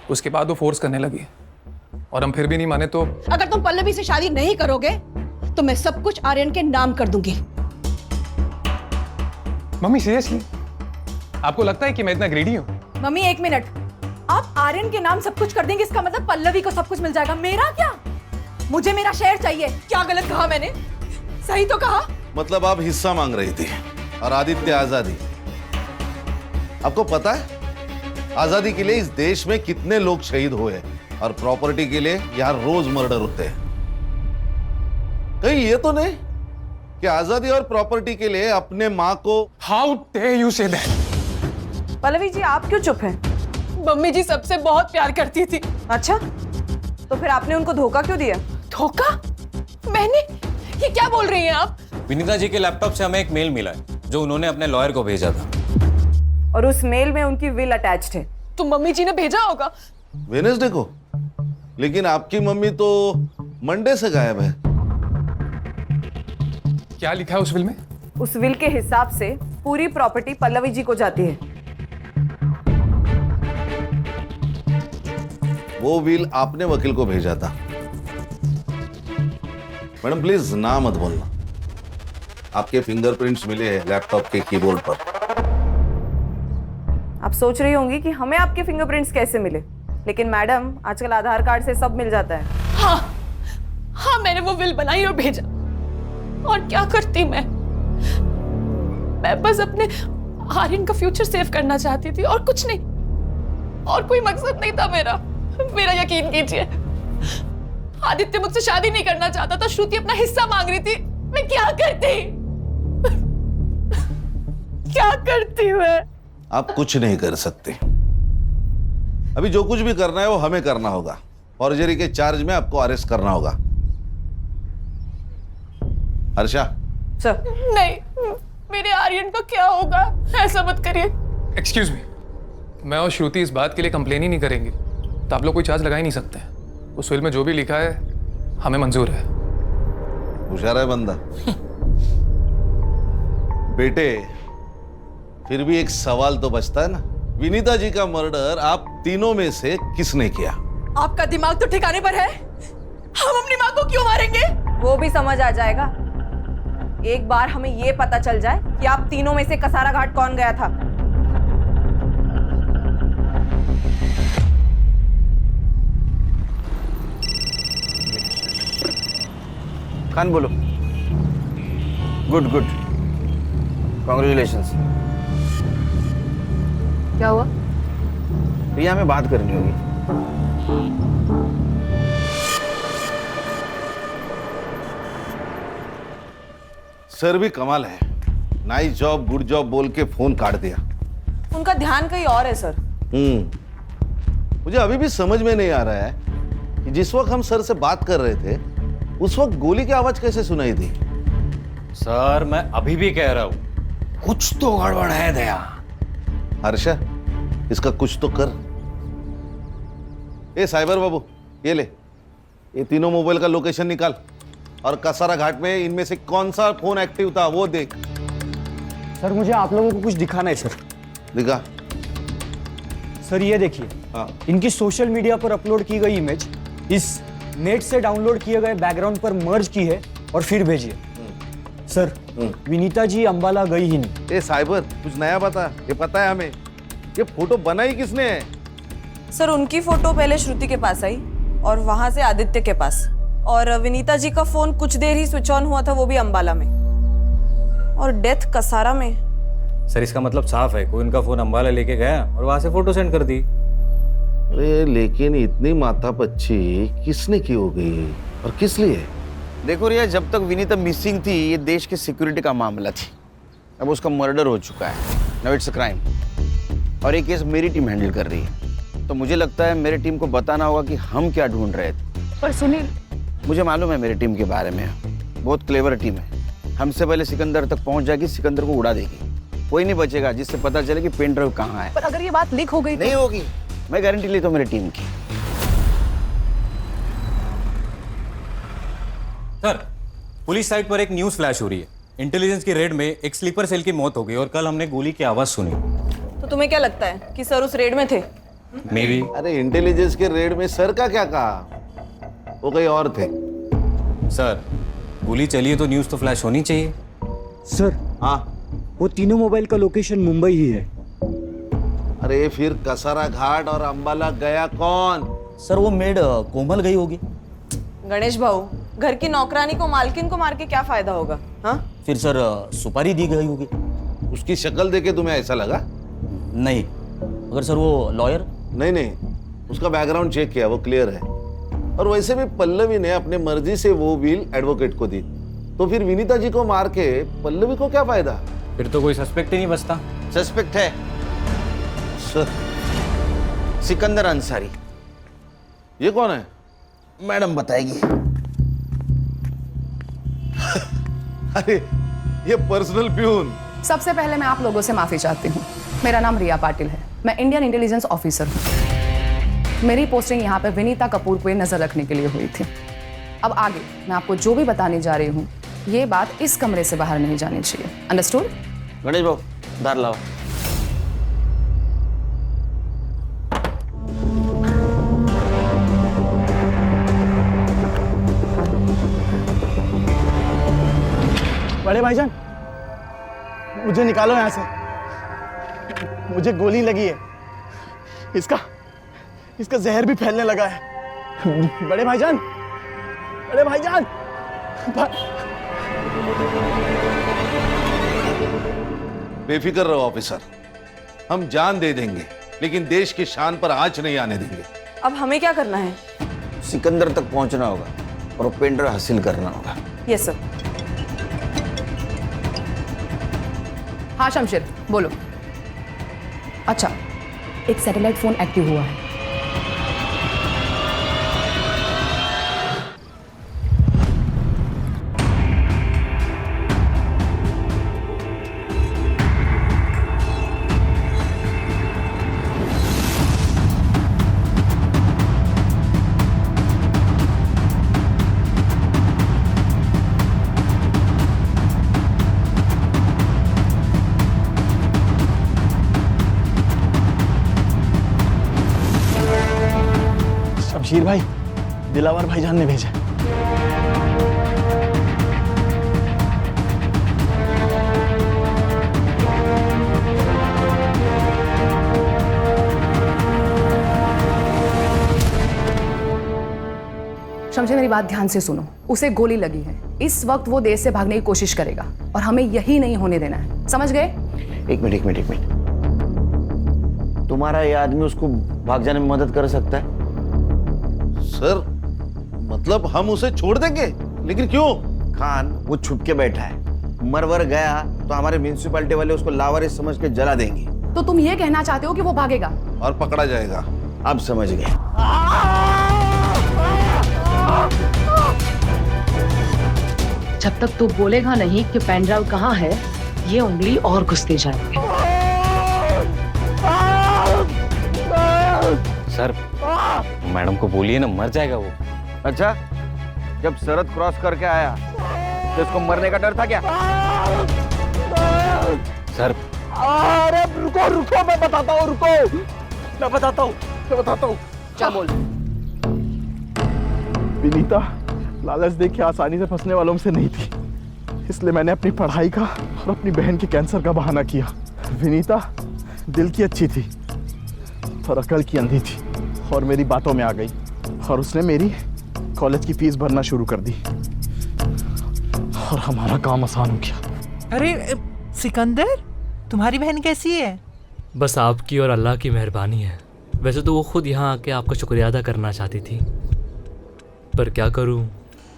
उसके बाद वो फोर्स करने लगी और हम फिर भी नहीं माने तो। अगर तुम पल्लवी से शादी नहीं करोगे तो मैं सब कुछ आर्यन के नाम कर दूंगी। मम्मी सीरियसली आपको लगता है कि मैं इतना ग्रीडी हूँ? मम्मी एक मिनट, आप आर्यन के नाम सब कुछ कर देंगे, इसका मतलब पल्लवी को सब कुछ मिल जाएगा। मेरा क्या? मुझे मेरा शेयर चाहिए। क्या गलत कहा मैंने? सही तो कहा। मतलब आप हिस्सा मांग रही थी और आदित्य आजादी। आपको पता है आजादी के लिए इस देश में कितने लोग शहीद हुए, और प्रॉपर्टी के लिए यहां रोज मर्डर होते हैं। कहीं ये तो नहीं कि आजादी और प्रॉपर्टी के लिए अपने माँ को। How dare you say that? Pallavi ji, आप क्यों चुप हैं? मम्मी जी सबसे बहुत प्यार करती थी। अच्छा, तो फिर आपने उनको धोखा क्यों दिया? धोखा? मैंने? ये क्या बोल रही हैं आप? विनीता जी के लैपटॉप से हमें एक मेल मिला है जो उन्होंने अपने लॉयर को भेजा था, और उस मेल में उनकी विल अटैच्ड है। तो मम्मी जी ने भेजा होगा। वेडनेसडे को लेकिन आपकी मम्मी तो मंडे से गायब है। क्या लिखा है उस विल में? उस विल के हिसाब से पूरी प्रॉपर्टी पल्लवी जी को जाती है। वो विल आपने वकील को भेजा था। मैडम प्लीज ना मत बोलना। आपके फिंगरप्रिंट्स मिले हैं लैपटॉप के कीबोर्ड पर। आप सोच रही होंगी कि हमें आपके फिंगरप्रिंट्स कैसे मिले, लेकिन मैडम आजकल आधार कार्ड से सब मिल जाता है। हाँ मैंने वो विल बनाई और भेजा। और क्या करती मैं बस अपने आर्यन का फ्यूचर सेव करना चाहती थी और कुछ नहीं, और कोई मकसद नहीं था मेरा। मेरा यकीन कीजिए, आदित्य मुझसे शादी नहीं करना चाहता था, श्रुति अपना हिस्सा मांग रही थी। मैं क्या करती क्या करती मैं? आप कुछ नहीं कर सकते। अभी जो कुछ भी करना है वो हमें करना होगा। फॉर्जरी के चार्ज में आपको अरेस्ट करना होगा। हर्षा। सर। नहीं, मेरे आर्यन का क्या होगा? ऐसा मत करिए। एक्सक्यूज मी, मैं और श्रुति इस बात के लिए कंप्लेन ही नहीं करेंगे तो आप लोग कोई चार्ज लगा ही नहीं सकते। उस विल में जो भी लिखा है हमें मंजूर है। होशियार है बंदा। बेटे, फिर भी एक सवाल तो बचता है ना, विनीता जी का मर्डर आप तीनों में से किसने किया? आपका दिमाग तो ठिकाने पर है? हम अपनी माँ को क्यों मारेंगे? वो भी समझ आ जाएगा एक बार हमें ये पता चल जाए कि आप तीनों में से कसारा घाट कौन गया था। खान बोलो। Good good, congratulations. क्या हुआ? प्रिया में बात करनी होगी। सर भी कमाल है, नाइस जॉब गुड जॉब बोल के फोन काट दिया। उनका ध्यान कहीं और है सर। मुझे अभी भी समझ में नहीं आ रहा है कि जिस वक्त हम सर से बात कर रहे थे उस वक्त गोली की आवाज कैसे सुनाई दी? सर मैं अभी भी कह रहा हूं, कुछ तो गड़बड़ है दया। हर्षा, इसका कुछ तो कर। ए साइबर बाबू, ये ले, ये तीनों मोबाइल का लोकेशन निकाल और कसारा घाट में इनमें से कौन सा फोन एक्टिव था वो देख। सर मुझे आप लोगों को कुछ दिखाना है सर। दिखा। सर ये देखिए, इनकी सोशल मीडिया पर अपलोड की गई इमेज इस नेट से डाउनलोड किए गए बैकग्राउंड पर मर्ज की है और फिर भेजिए। सर विनीता जी अंबाला गई ही नहीं। ए साइबर, कुछ नया बता। ये पता है हमें, ये फोटो बनाई किसने है? सर उनकी फोटो पहले श्रुति के पास आई और वहां से आदित्य के पास, और विनीता जी का फोन कुछ देर ही स्विच ऑन हुआ था, वो भी अंबाला में, और डेथ कसारा में। सर इसका मतलब साफ है, कोई उनका फोन अंबाला लेके गया और वहां से फोटो सेंड कर दी। अरे लेकिन इतनी माथापच्ची किसने की होगी और किस लिए? देखो रिया, जब तक विनीता मिसिंग थी ये देश की सिक्योरिटी का मामला थी। अब उसका मर्डर हो चुका है, नाउ इट्स अ क्राइम, और ये केस मेरी टीम हैंडल कर रही है। तो मुझे लगता है मेरी टीम को बताना होगा कि हम क्या ढूंढ रहे थे। पर सुनील, मुझे मालूम है मेरी टीम के बारे में, बहुत क्लेवर टीम है। हमसे पहले सिकंदर तक पहुंच जाएगी, सिकंदर को उड़ा देगी। कोई नहीं बचेगा जिससे पता चले कि पेन ड्राइव कहाँ है। पर अगर ये बात लीक हो गई नहीं होगी, मैं गारंटी लेता हूँ मेरी टीम की। सर पुलिस साइट पर एक न्यूज फ्लैश हो रही है। इंटेलिजेंस की रेड में एक स्लीपर सेल की मौत हो गई और कल हमने गोली की आवाज सुनी। तो तुम्हें क्या लगता है कि सर उस रेड में थे? May be. अरे इंटेलिजेंस के रेड में सर का क्या कहा, वो कहीं और थे। सर गोली चली है तो न्यूज तो फ्लैश होनी चाहिए। सर हाँ, वो तीनों मोबाइल का लोकेशन मुंबई ही है। अरे फिर कसारा घाट और अंबाला गया कौन? सर वो मेड कोमल गई होगी। गणेश भाऊ, घर की नौकरानी को मालकिन को मार के क्या फायदा होगा? हाँ, फिर सर सुपारी दी गई होगी। उसकी शक्ल देखे तुम्हें ऐसा लगा? नहीं। अगर सर वो लॉयर? नहीं, उसका बैकग्राउंड चेक किया, वो क्लियर है। और वैसे भी पल्लवी ने अपने मर्जी से वो विल एडवोकेट को दी, तो फिर विनीता जी को मार के पल्लवी को क्या फायदा? फिर तो कोई सस्पेक्ट ही नहीं बचता। सस्पेक्ट है सर, सिकंदर अंसारी। ये कौन है? मैडम बताएगी। अरे ये पर्सनल प्यून। सबसे पहले मैं आप लोगों से माफी चाहती हूँ। मेरा नाम रिया पाटिल है, मैं इंडियन इंटेलिजेंस ऑफिसर हूँ। मेरी पोस्टिंग यहाँ पे विनीता कपूर को नजर रखने के लिए हुई थी। अब आगे मैं आपको जो भी बताने जा रही हूँ, ये बात इस कमरे से बाहर नहीं जानी चाहिए। अंडरस्टूड? गणेश बाबू दार लाओ। बड़े भाईजान, मुझे निकालो यहाँ से। मुझे गोली लगी है। इसका जहर भी फैलने लगा है। बड़े भाईजान, बड़े भाईजान। बेफिक्र रहो ऑफिसर, हम जान दे देंगे लेकिन देश की शान पर आंच नहीं आने देंगे। अब हमें क्या करना है? सिकंदर तक पहुंचना होगा और पेंडर हासिल करना होगा। Yes sir. हाँ शमशेर, बोलो। अच्छा, एक सैटेलाइट फोन एक्टिव हुआ है। शमशीर भाई, दिलावर भाईजान ने भेजा। शमशेर मेरी बात ध्यान से सुनो, उसे गोली लगी है। इस वक्त वो देश से भागने की कोशिश करेगा और हमें यही नहीं होने देना है, समझ गए? एक मिनट। तुम्हारा ये आदमी उसको भाग जाने में मदद कर सकता है? सर, मतलब हम उसे छोड़ देंगे? लेकिन क्यों? खान वो छुप के बैठा है, मरवर गया तो हमारे म्युनिसिपैलिटी वाले उसको लावारिस समझ के जला देंगे। तो तुम ये कहना चाहते हो कि वो भागेगा और पकड़ा जाएगा? अब समझ गए। जब तक तू बोलेगा नहीं कि पेनड्राइव कहाँ है, ये उंगली और घुसते जाएगी। सर, मैडम को बोलिए ना, मर जाएगा वो। अच्छा, जब सरहद क्रॉस करके आया तो इसको मरने का डर था क्या? सर, अरे रुको, मैं बताता हूँ, मैं बताता हूँ। क्या बोल? विनीता लालच देख के आसानी से फंसने वालों में से नहीं थी, इसलिए मैंने अपनी पढ़ाई का और अपनी बहन के कैंसर का बहाना किया। विनीता दिल की अच्छी थी और अकल की अंधी थी और मेरी बातों में आ गई और उसने मेरी कॉलेज की फीस भरना शुरू कर दी और हमारा काम आसान हो गया। अरे सिकंदर, तुम्हारी बहन कैसी है? बस आपकी और अल्लाह की मेहरबानी है। वैसे तो वो खुद यहाँ आके आपका शुक्रिया अदा करना चाहती थी, पर क्या करूँ,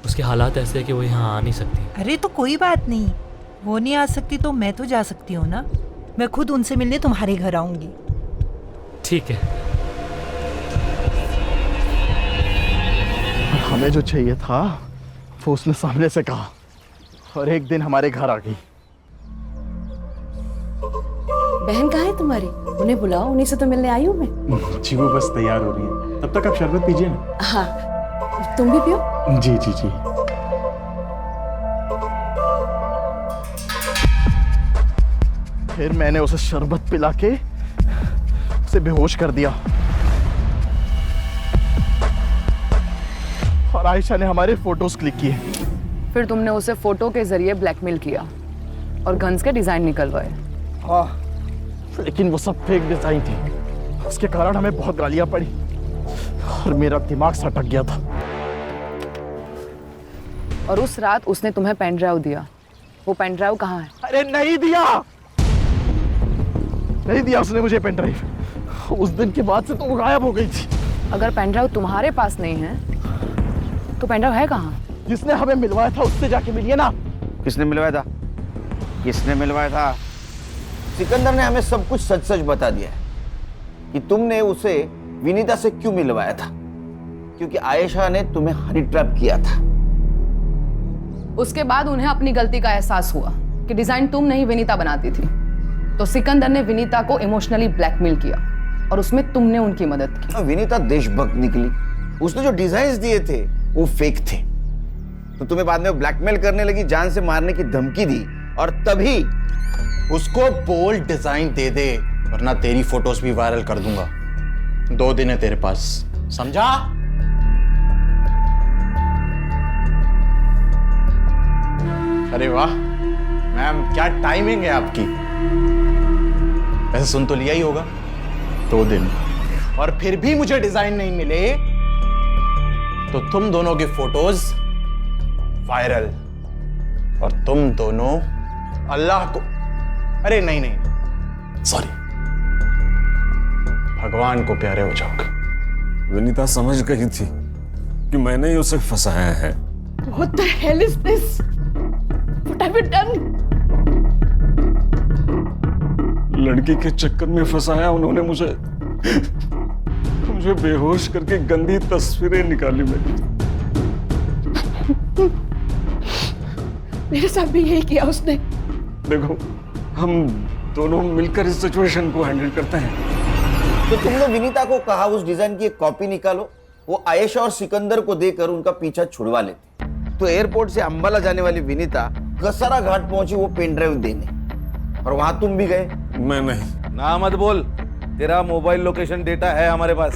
उसके हालात ऐसे हैं कि वो यहाँ आ नहीं सकती। अरे तो कोई बात नहीं, वो नहीं आ सकती तो मैं तो जा सकती हूँ ना। मैं खुद उनसे मिलने तुम्हारे घर आऊंगी। ठीक है। हमें जो चाहिए था वो उसने सामने से कहा और एक दिन हमारे घर आ गई। बहन कहाँ है तुम्हारी? उन्हें बुलाओ, उन्हीं से तो मिलने आई हूँ मैं। जी वो बस तैयार हो रही है, तब तक आप शरबत पीजिए ना। हाँ, तुम भी पियो। जी। फिर मैंने उसे शरबत पिला के उसे बेहोश कर दिया और आयशा ने हमारे फोटोज क्लिक किए। फिर तुमने उसे फोटो के जरिए ब्लैकमेल किया और गन्स के डिजाइन निकलवाए। हाँ, लेकिन वो सब फेक डिजाइन थी। उसके कारण हमें बहुत गालियां पड़ी और मेरा दिमाग सटक गया था। और उस रात उसने तुम्हें पेन ड्राइव दिया। वो पेन ड्राइव कहाँ है? अरे नहीं दिया उसने मुझे पेन ड्राइव। उस दिन के बाद से तो वो गायब हो गई थी। अगर पेन ड्राइव तुम्हारे पास नहीं है तो पेन ड्राइव है कहाँ? जिसने हमें मिलवाया था उससे जाके मिलिए ना। किसने मिलवाया था? सिकंदर ने हमें सब कुछ सच सच बता दिया है कि तुमने उसे विनीता से क्यों मिलवाया था, क्योंकि आयशा ने तुम्हें हनी ट्रैप किया था। उसके बाद उन्हें अपनी गलती का एहसास हुआ कि डिजाइन तुम नहीं विनीता बनाती थी, तो सिकंदर ने विनीता को इमोशनली ब्लैकमेल किया और उसमें तुमने उनकी मदद की। विनीता देशभक्त निकली। उसने जो डिजाइन दिए थे वो फेक थे, तो तुम्हें बाद में ब्लैकमेल करने लगी, जान से मारने की धमकी दी, और तभी उसको बोल्ड डिजाइन दे दे, वरना तेरी फोटोज भी वायरल कर दूंगा। 2 दिन है तेरे पास, समझा? अरे वाह मैम, क्या टाइमिंग है आपकी। वैसे सुन तो लिया ही होगा, 2 दिन, और फिर भी मुझे डिजाइन नहीं मिले तो तुम दोनों की फोटोज वायरल, और तुम दोनों अल्लाह को, अरे नहीं सॉरी, भगवान को प्यारे हो जाओगे। विनीता समझ गई थी कि मैंने ही उसे फंसाया है। What the hell is this? What have you done? लड़की के चक्कर में फंसाया उन्होंने मुझे बेहोश करके गंदी तस्वीरें निकाली मेरी। मेरे साथ भी यही किया उसने। देखो, हम दोनों मिलकर इस सिचुएशन को हैंडल करते हैं। तो तुमने विनीता को कहा उस डिजाइन की एक कॉपी निकालो, वो आयशा और सिकंदर को देकर उनका पीछा छुड़वा लेते। तो एयरपोर्ट से अंबाला जाने वाली विनीता कसारा घाट पहुंची वो पेन ड्राइव देने, और वहां तुम भी गए। मैं नहीं। ना मत बोल, तेरा मोबाइल लोकेशन डेटा है हमारे पास।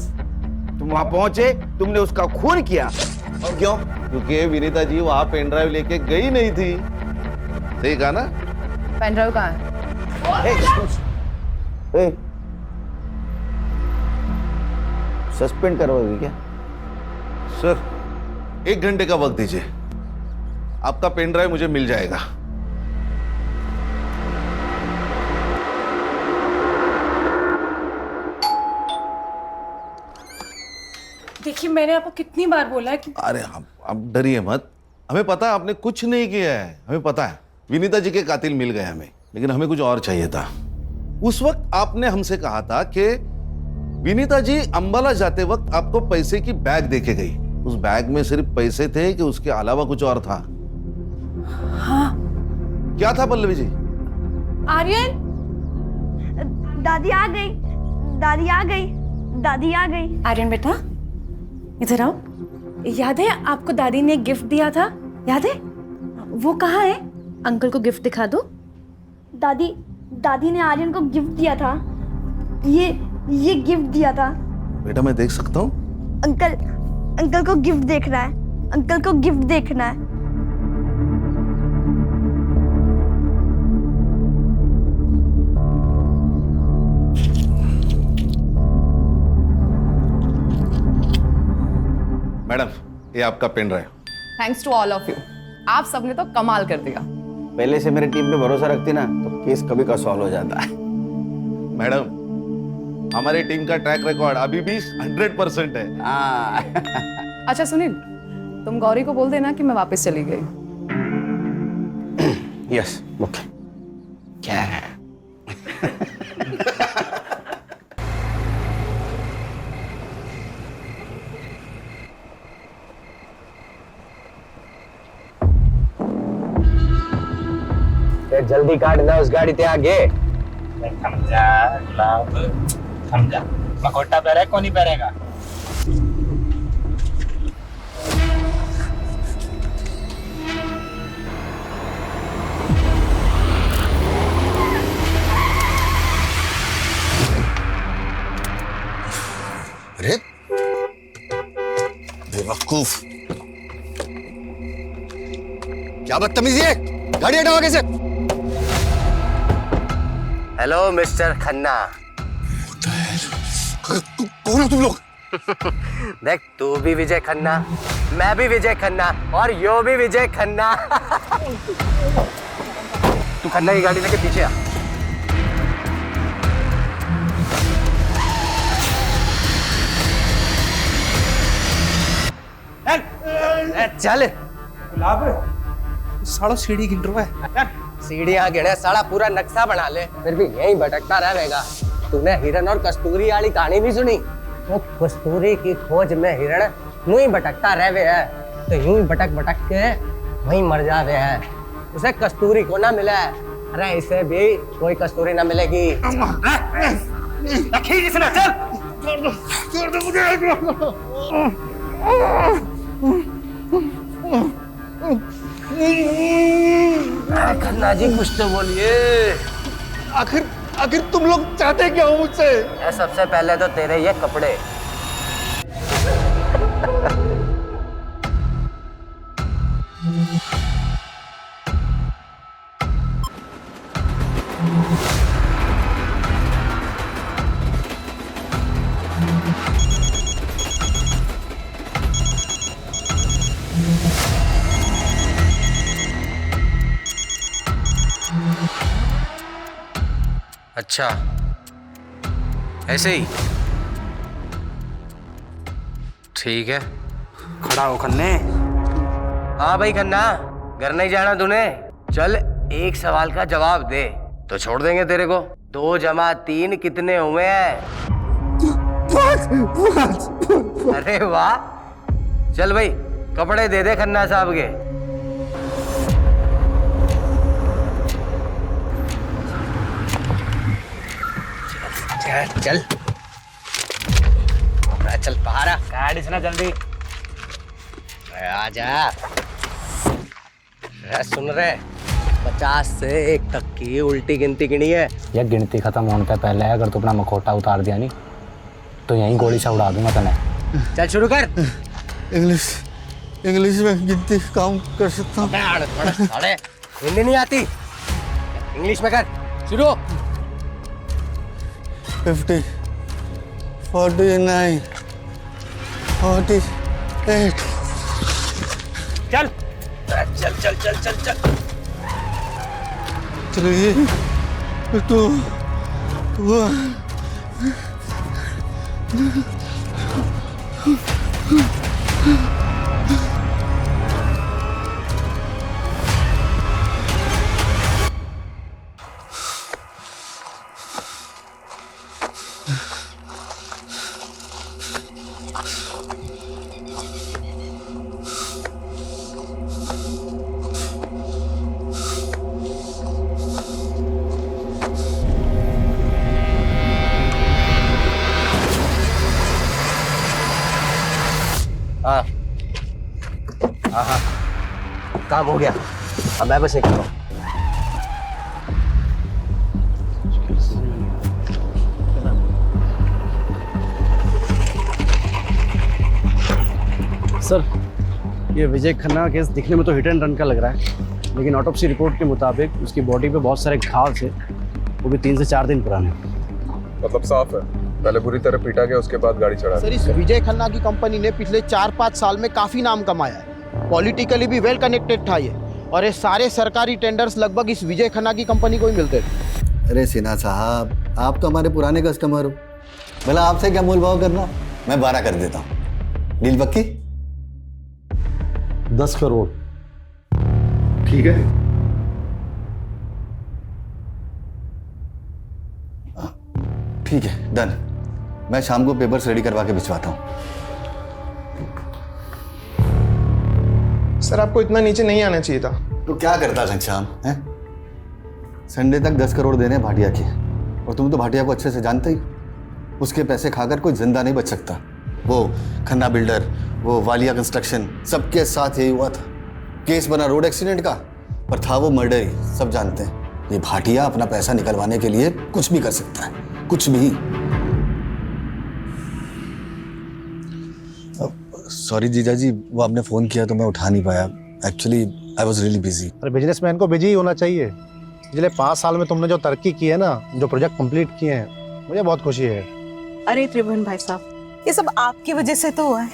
तुम वहां पहुंचे, तुमने उसका खून किया। और क्यों? क्योंकि विनीता जी वहां पेन ड्राइव लेके गई नहीं थी। सही कहा ना? पेन ड्राइव कहाँ है? सस्पेंड करवाओगे क्या? सर, 1 घंटे का वक्त दीजिए, आपका पेन ड्राइव मुझे मिल जाएगा। देखिए, मैंने आपको कितनी बार बोला है कि अरे आप डरिए मत, हमें पता है आपने कुछ नहीं किया है। हमें पता है विनीता जी के कातिल मिल गए हमें, लेकिन हमें कुछ और चाहिए था। उस वक्त आपने हमसे कहा था कि विनीता जी अंबाला जाते वक्त आपको पैसे की बैग देके गई। उस बैग में सिर्फ पैसे थे कि उसके अलावा कुछ और था? हाँ। क्या था पल्लवी जी? आर्यन, दादी आ गई, दादी आ गई, दादी आ गई। आर्यन बेटा, इधर आओ। याद है आपको दादी ने गिफ्ट दिया था? याद है? वो कहाँ है? अंकल को गिफ्ट दिखा दो। दादी ने आर्यन को गिफ्ट दिया था। ये गिफ्ट दिया था। बेटा मैं देख सकता हूँ? अंकल को गिफ्ट देखना है, अंकल को गिफ्ट देखना है। मैडम, ये आपका pen drive. Thanks to all of you, आप सबने तो कमाल कर दिया। पहले से मेरे टीम पे भरोसा रखती ना तो केस कभी का सॉल्व हो जाता है। मैडम, हमारी टीम का ट्रैक रिकॉर्ड अभी भी 100% है। अच्छा सुनील, तुम गौरी को बोल देना कि मैं वापस चली गई। Yes, okay. क्या है? जल्दी काट ना उस गाड़ी ते आगे। समझा मकोटा पहरे कौन ही पहरेगा? अरे बेवकूफ, क्या बदतमीजी है? गाड़ी हटाओ आगे से। Hello mister Khanna. कौन हो तुम लोग? देख, तू भी विजय खन्ना, मैं भी विजय खन्ना, और यो भी विजय खन्ना। तू खन्ना की गाड़ी लेके पीछे आ। चल। साला सीढ़ी गिन रहा है। सीढ़ियां गिने, साला पूरा नक्शा बना ले, फिर भी यहीं भटकता रहेगा। तूने हिरण और कस्तूरी वाली कहानी नहीं सुनी? वो कस्तूरी की खोज में हिरण यूं ही भटकता रहे है, तो यूं ही भटक भटक के वहीं मर जावे है। उसे कस्तूरी को ना मिला, अरे इसे भी कोई कस्तूरी ना मिलेगी। जिसने चल खन्ना जी कुछ तो बोलिए। आखिर तुम लोग चाहते क्या हो मुझसे? सबसे पहले तो तेरे ये कपड़े। अच्छा, ऐसे ही ठीक है। खड़ा हो खन्ने। हाँ भाई खन्ना, घर नहीं जाना तूने? चल एक सवाल का जवाब दे तो छोड़ देंगे तेरे को। 2 + 3 कितने हुए हैं? अरे वाह, चल भाई कपड़े दे दे खन्ना साहब के। चल चल बाहर आ, गाड़ी से ना जल्दी आजा। सुन रहे 50 से 1 तक की उल्टी गिनती गिनी है। यह गिनती खत्म होने से पहले अगर तू अपना मुखौटा उतार दिया नहीं तो यहीं गोली से उड़ा दूंगा तने। चल शुरू कर। इंग्लिश में गिनती काम कर सकता हूँ। हिंदी नहीं आती, इंग्लिश में कर शुरू। 50, 49, 48। चल चल चल चल चल चल 3, 2, 1। हाँ हाँ हाँ काम हो गया। अब मैं बस निकल रहा हूँ। सर, ये विजय खन्ना का केस दिखने में तो हिट एंड रन का लग रहा है, लेकिन ऑटोप्सी रिपोर्ट के मुताबिक उसकी बॉडी पे बहुत सारे घाव थे, वो भी 3 से 4 दिन पुराने। मतलब साफ है, पहले बुरी तरह पीटा गया, उसके बाद गाड़ी चढ़ा। सर, इस विजय खन्ना की कंपनी ने पिछले 4-5 साल में काफी नाम कमाया है। पॉलिटिकली भी वेल कनेक्टेड था ये, और ये सारे सरकारी टेंडर्स लगभग इस विजय खन्ना की कंपनी को ही मिलते थे। अरे सिन्हा साहब, आप तो हमारे पुराने कस्टमर हो, भला आपसे क्या मोल भाव करना। मैं 12 कर देता हूँ। डील पक्की? 10 करोड़। ठीक है। ठीक है, डन। मैं शाम को पेपर्स रेडी करवा के भिजवाता हूँ। सर, आपको इतना नीचे नहीं आना चाहिए था। तो क्या करता घनश्याम है? संडे तक 10 करोड़ देने भाटिया के, और तुम तो भाटिया को अच्छे से जानते ही। उसके पैसे खाकर कोई जिंदा नहीं बच सकता। वो खन्ना बिल्डर, वो वालिया कंस्ट्रक्शन, सबके साथ यही हुआ था। केस बना रोड एक्सीडेंट का, पर था वो मर्डर ही। सब जानते हैं ये भाटिया अपना पैसा निकलवाने के लिए कुछ भी कर सकता है, कुछ भी। सॉरी जीजा जी, वो आपने फोन किया तो मैं उठा नहीं पाया। Actually I was really busy. अरे बिजनेसमैन को बिजी ही होना चाहिए। पिछले 5 साल में तुमने जो तरक्की की है ना, जो प्रोजेक्ट कंप्लीट किए हैं, मुझे बहुत खुशी है। अरे त्रिभुवन भाई साहब, ये सब आपकी वजह से तो हुआ है।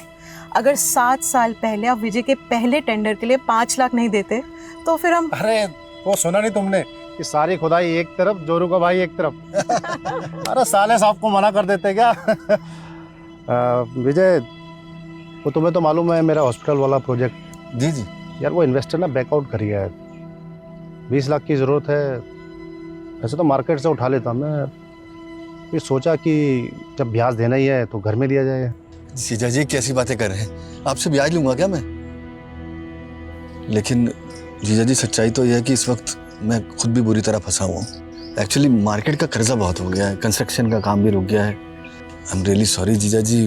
अगर 7 साल पहले आप विजय के पहले टेंडर के लिए 5 लाख नहीं देते तो फिर हम। अरे वो सुना नहीं तुमने कि सारी खुदाई एक तरफ, जोरू का भाई एक तरफ। अरे साले साहब को मना कर देते क्या? विजय, वो तुम्हें तो मालूम है मेरा हॉस्पिटल वाला प्रोजेक्ट। जी जी। यार वो इन्वेस्टर ना बैकआउट कर गया है। 20 लाख की ज़रूरत है। ऐसे तो मार्केट से उठा लेता मैं, फिर सोचा कि जब ब्याज देना ही है तो घर में दिया जाए। जीजा जी कैसी बातें कर रहे हैं? आपसे ब्याज लूंगा क्या मैं? लेकिन जीजा जी सच्चाई तो यह है कि इस वक्त मैं खुद भी बुरी तरह फंसा हुआ हूँ। एक्चुअली मार्केट का कर्जा बहुत हो गया है, कंस्ट्रक्शन का काम भी रुक गया है। आई एम रियली सॉरी जीजा जी,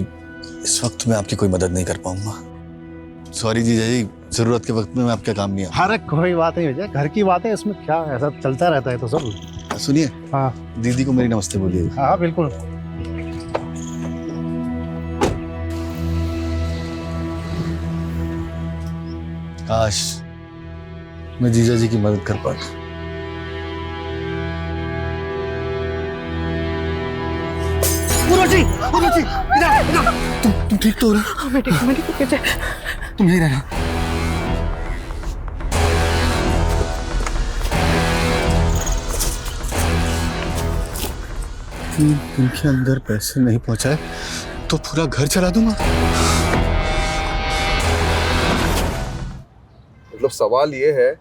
इस वक्त मैं आपकी कोई मदद नहीं कर पाऊंगा। सॉरी जीजा जी, जरूरत के वक्त में मैं आपके काम नहीं आया। अरे कोई बात नहीं भैया, घर की बात है, इसमें क्या ऐसा चलता रहता है तो सब। सुनिए, हाँ दीदी को मेरी नमस्ते बोलिए। हाँ बिल्कुल। काश मैं जीजा जी की मदद कर पाता। तुम ठीक तो हो रहे? मैं ठीक तुम यही रहना। इनके अंदर पैसे नहीं पहुंचाए तो पूरा घर चला दूंगा। मतलब सवाल ये है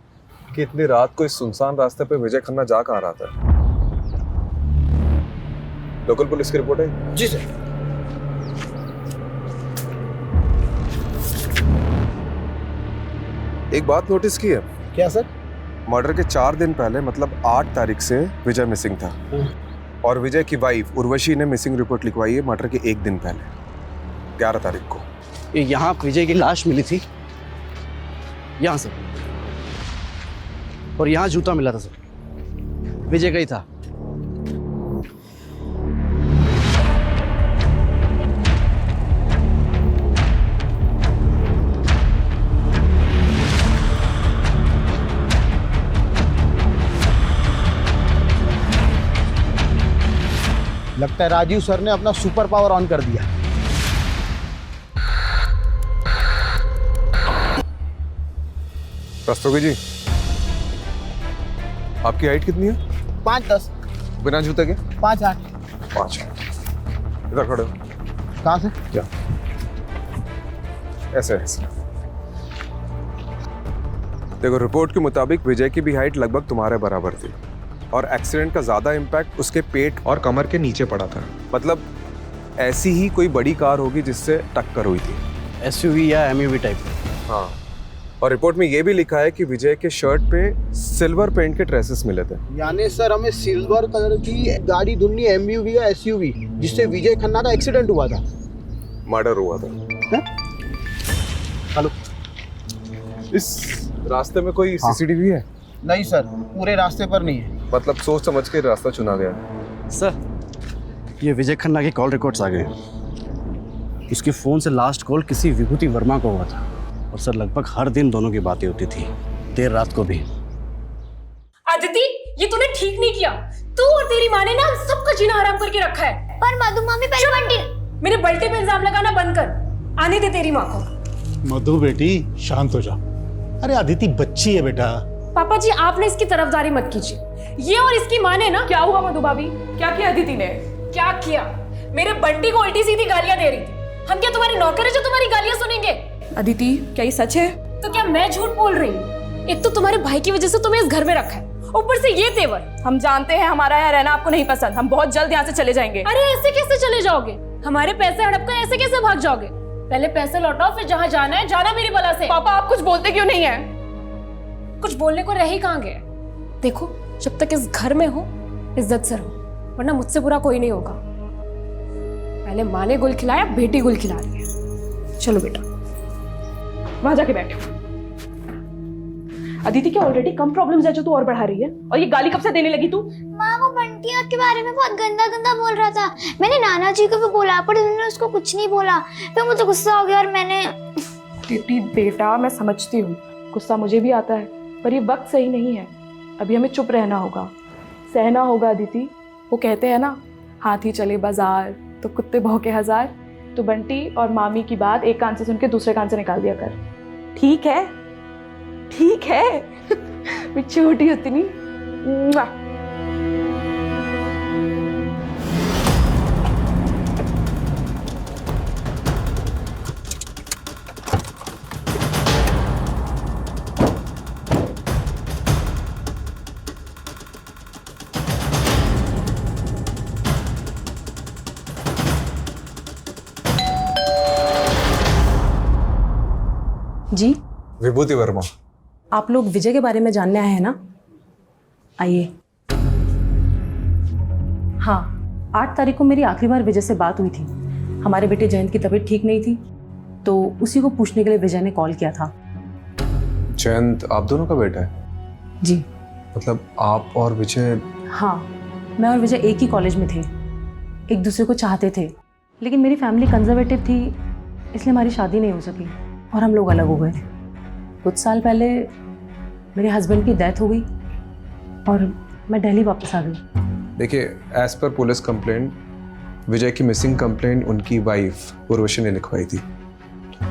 कि इतनी रात को इस सुनसान रास्ते पे विजय खन्ना जा कहाँ रहा था? लोकल पुलिस की रिपोर्ट है? जी सर। एक बात नोटिस की है? क्या सर? मर्डर के 4 दिन पहले मतलब 8 तारीख से विजय मिसिंग था और विजय की वाइफ उर्वशी ने मिसिंग रिपोर्ट लिखवाई है मर्डर के 1 दिन पहले 11 तारीख को। यहाँ विजय की लाश मिली थी, यहाँ सर, और यहाँ जूता मिला था सर, विजय का ही था। लगता है राजीव सर ने अपना सुपर पावर ऑन कर दिया। रस्तोगी जी, आपकी हाइट कितनी है? 5'10", बिना जूते के? 5'8". 5'8". इधर खड़े हो। कहाँ से? क्या? ऐसे ऐसे। देखो, रिपोर्ट के मुताबिक विजय की भी हाइट लगभग तुम्हारे बराबर थी और एक्सीडेंट का ज्यादा इम्पैक्ट उसके पेट और कमर के नीचे पड़ा था। मतलब ऐसी ही कोई बड़ी कार होगी जिससे टक्कर हुई थी। SUV या MUV टाइप। हाँ, और रिपोर्ट में यह भी लिखा है कि विजय के शर्ट पे सिल्वर पेंट के ट्रेसेस मिले थे। यानी सर हमें सिल्वर कलर की गाड़ी ढूंढनी, MUV या SUV, जिससे विजय खन्ना का एक्सीडेंट हुआ था, मर्डर हुआ था। हेलो, इस रास्ते में कोई CCTV है? नहीं सर, पूरे रास्ते पर नहीं है। मतलब सोच समझ के रास्ता चुना गया। सर, ये विजय खन्ना के कॉल रिकॉर्ड्स आ गए। उसके फोन से लास्ट कॉल किसी विभूति वर्मा को हुआ था और सर लगभग हर दिन दोनों की बातें होती थी, देर रात को भी। आदिति, ये तूने ठीक नहीं किया। तू और तेरी माँ ने ना सबका जीना हराम करके रखा है। पर मधु मामी पहले बंटी, मेरे बल्टे पे इल्जाम लगाना बंद कर। आने दे तेरी माँ को। मधु बेटी शांत हो जा। अरे आदिति बच्ची है बेटा। पापा जी, आपने इसकी तरफदारी मत कीजिए। ये और इसकी माँ ने ना। क्या हुआ मधु भाभी? क्या किया अदिति ने? क्या किया? मेरे बंटी को उल्टी सीधी गालियां दे रही थी। हम क्या तुम्हारे नौकर है जो तुम्हारी गालियां सुनेंगे? अदिति, क्या ये सच है? तो क्या मैं झूठ बोल रही हूँ? एक तो तुम्हारे भाई की वजह से तुम्हें इस घर में रखा है, ऊपर से ये तेवर। हम जानते हैं हमारा यहाँ रहना आपको नहीं पसंद। हम बहुत जल्द यहाँ से चले जाएंगे। अरे ऐसे कैसे चले जाओगे? हमारे पैसे हड़प कर ऐसे कैसे भाग जाओगे? पहले पैसे लौटाओ, फिर जहाँ जाना है जाना मेरी बला से। पापा, आप कुछ बोलते क्यों नहीं है? कुछ बोलने को रह ही कहाँ गए? देखो, जब तक इस घर में हो इज्जत से रहो, वरना मुझसे बुरा कोई नहीं होगा। पहले माँ ने गुल खिलाया, बेटी गुल खिला रही है। चलो बेटा, वहां जाके बैठो। अदिति, क्या ऑलरेडी कम प्रॉब्लम्स है जो तू और बढ़ा रही है? और ये गाली कब से देने लगी तू? माँ, वो बंटी आपके बारे में बहुत गंदा गंदा बोल रहा था। मैंने नाना जी को भी बोला, पर उन्होंने उसको कुछ नहीं बोला। फिर मुझे गुस्सा हो गया और मैंने। बेटा, मैं समझती हूँ, गुस्सा मुझे भी आता है, पर ये वक्त सही नहीं है। अभी हमें चुप रहना होगा, सहना होगा। अदिति, वो कहते हैं ना, हाथी चले बाजार तो कुत्ते भौंके हजार। तो बंटी और मामी की बात एक कान से सुन के दूसरे कान से निकाल दिया कर। ठीक है? ठीक है। मैं छोटी होती नहीं। जी, विभूति वर्मा। आप लोग विजय के बारे में जानने आए हैं ना? आइए। हाँ, 8 तारीख को मेरी आखिरी बार विजय से बात हुई थी। हमारे बेटे जयंत की तबीयत ठीक नहीं थी, तो उसी को पूछने के लिए विजय ने कॉल किया था। जयंत आप दोनों का बेटा है? जी। मतलब आप और विजय? हाँ, मैं और विजय एक ही कॉलेज में थे, एक दूसरे को चाहते थे, लेकिन मेरी फैमिली कंजर्वेटिव थी, इसलिए हमारी शादी नहीं हो सकी और हम लोग अलग हो गए। कुछ साल पहले मेरे हस्बैंड की डेथ हो गई और मैं दिल्ली वापस आ गई। देखिए, एज पर पुलिस कंप्लेंट, विजय की मिसिंग कंप्लेंट उनकी वाइफ उर्वशी ने लिखवाई थी।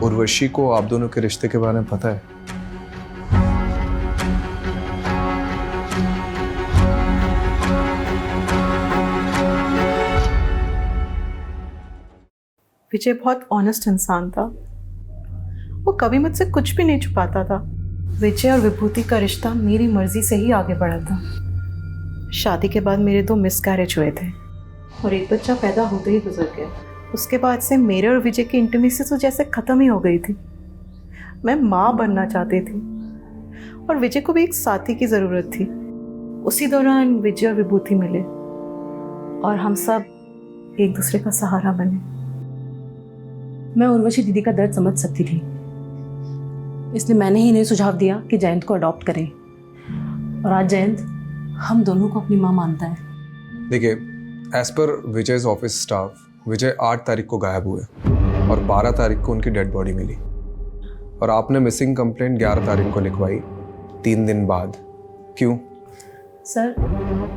उर्वशी को आप दोनों के रिश्ते के बारे में पता है? विजय बहुत ऑनेस्ट इंसान था, वो कभी मुझसे कुछ भी नहीं छुपाता था। विजय और विभूति का रिश्ता मेरी मर्जी से ही आगे बढ़ा था। शादी के बाद मेरे 2 मिसकैरेज हुए थे और एक बच्चा पैदा होते ही गुजर गया। उसके बाद से मेरे और विजय की इंटीमेसी तो जैसे ख़त्म ही हो गई थी। मैं माँ बनना चाहती थी और विजय को भी एक साथी की ज़रूरत थी। उसी दौरान विजय और विभूति मिले और हम सब एक दूसरे का सहारा बने। मैं उर्वशी दीदी का दर्द समझ सकती थी, इसलिए मैंने ही इन्हें सुझाव दिया कि जयंत को अडॉप्ट करें, और आज जयंत हम दोनों को अपनी माँ मानता है। देखिए, as per Vijay's office staff, विजय 8 तारीख को गायब हुए और 12 तारीख को उनकी डेड बॉडी मिली, और आपने मिसिंग कंप्लेंट 11 तारीख को लिखवाई, 3 दिन बाद। क्यों? सर,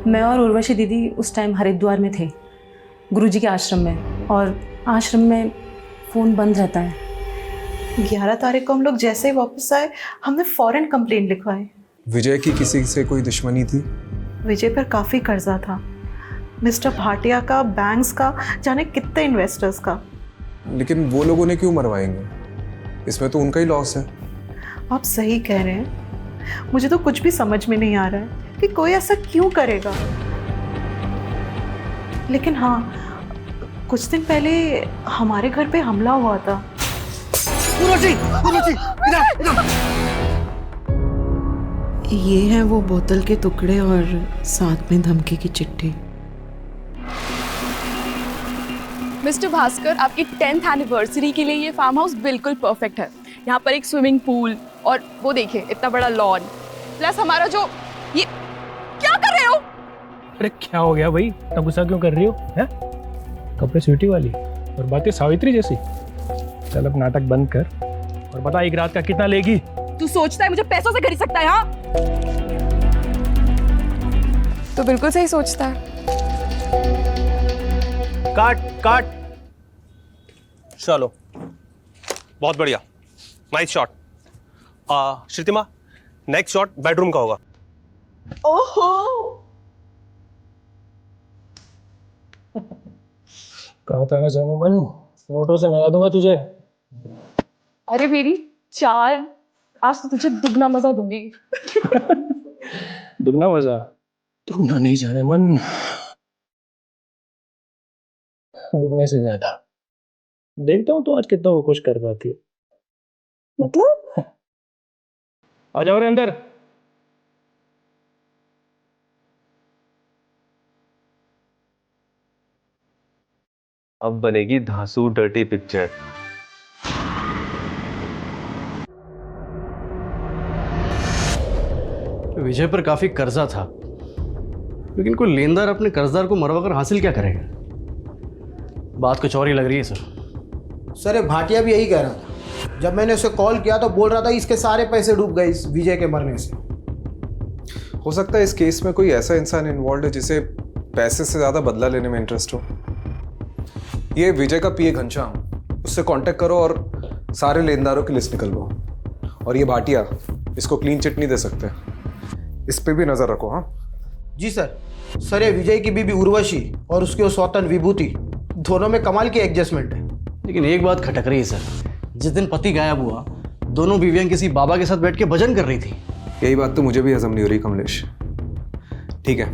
मैं और उर्वशी दीदी उस टाइम हरिद्वार में थे, गुरुजी के आश्रम में, और आश्रम में फ़ोन बंद रहता है। 11 तारीख को हम लोग जैसे ही वापस आए, हमने फौरन कंप्लेंट लिखवाई। विजय की किसी से कोई दुश्मनी थी? विजय पर काफ़ी कर्जा था, मिस्टर भाटिया का, बैंक्स का, जाने कितने इन्वेस्टर्स का। लेकिन वो लोगों ने क्यों मरवाएंगे? इसमें तो उनका ही लॉस है। आप सही कह रहे हैं, मुझे तो कुछ भी समझ में नहीं आ रहा है कि कोई ऐसा क्यों करेगा। लेकिन हाँ, कुछ दिन पहले हमारे घर पे हमला हुआ था। ये है वो बोतल के टुकड़े और साथ में धमकी की चिट्ठी। मिस्टर भास्कर, आपकी 10th एनिवर्सरी के लिए ये फार्म हाउस बिल्कुल परफेक्ट है। यहाँ पर एक स्विमिंग पूल और वो देखिए इतना बड़ा लॉन, प्लस हमारा जो ये क्या कर रहे हो? अरे क्या हो गया भाई, इतना गुस्सा क्यों कर रही हो? हैं? कपड़े स्वीटी वाली और बातें सावित्री जैसी। चल अब नाटक बंद कर और बता एक रात का कितना लेगी? तू सोचता है मुझे पैसों से खरीद सकता है? हाँ, तो बिल्कुल सही सोचता है। काट काट। चलो, बहुत बढ़िया, nice shot. Shrutima, next shot bedroom का होगा। ओहो, कहा था ना जमूमन, फोटो से लगा दूंगा तुझे। अरे मेरी चाल, आज तो तुझे दुगना मजा दूंगी। दुगना मजा? दुगना नहीं जाने मन, दुगने से ज्यादा। देखता हूँ तो आज कितना वो खुश कर पाती है। मतलब? आ जाओ रे अंदर। अब बनेगी धांसू डर्टी पिक्चर। विजय पर काफी कर्जा था, लेकिन कोई लेनदार अपने कर्जदार को मरवाकर हासिल क्या करेगा? बात कुछ और ही लग रही है सर। सर, ये भाटिया भी यही कह रहा था। जब मैंने उसे कॉल किया तो बोल रहा था इसके सारे पैसे डूब गए इस विजय के मरने से। हो सकता है इस केस में कोई ऐसा इंसान इन्वॉल्व है जिसे पैसे से ज्यादा बदला लेने में इंटरेस्ट हो। ये विजय का पीए घनश्याम, उससे कांटेक्ट करो और सारे लेनदारों की लिस्ट निकलवाओ। और ये भाटिया, इसको क्लीन चिट नहीं दे सकते, इस पे भी नजर रखो। हाँ जी सर। सर, ये विजय की बीबी उर्वशी और उसकी वो सौतन विभूति, दोनों में कमाल की एडजस्टमेंट है। लेकिन एक बात खटक रही है सर, जिस दिन पति गायब हुआ, दोनों बीवियां किसी बाबा के साथ बैठ के भजन कर रही थी। यही बात तो मुझे भी हजम नहीं हो रही कमलेश। ठीक है,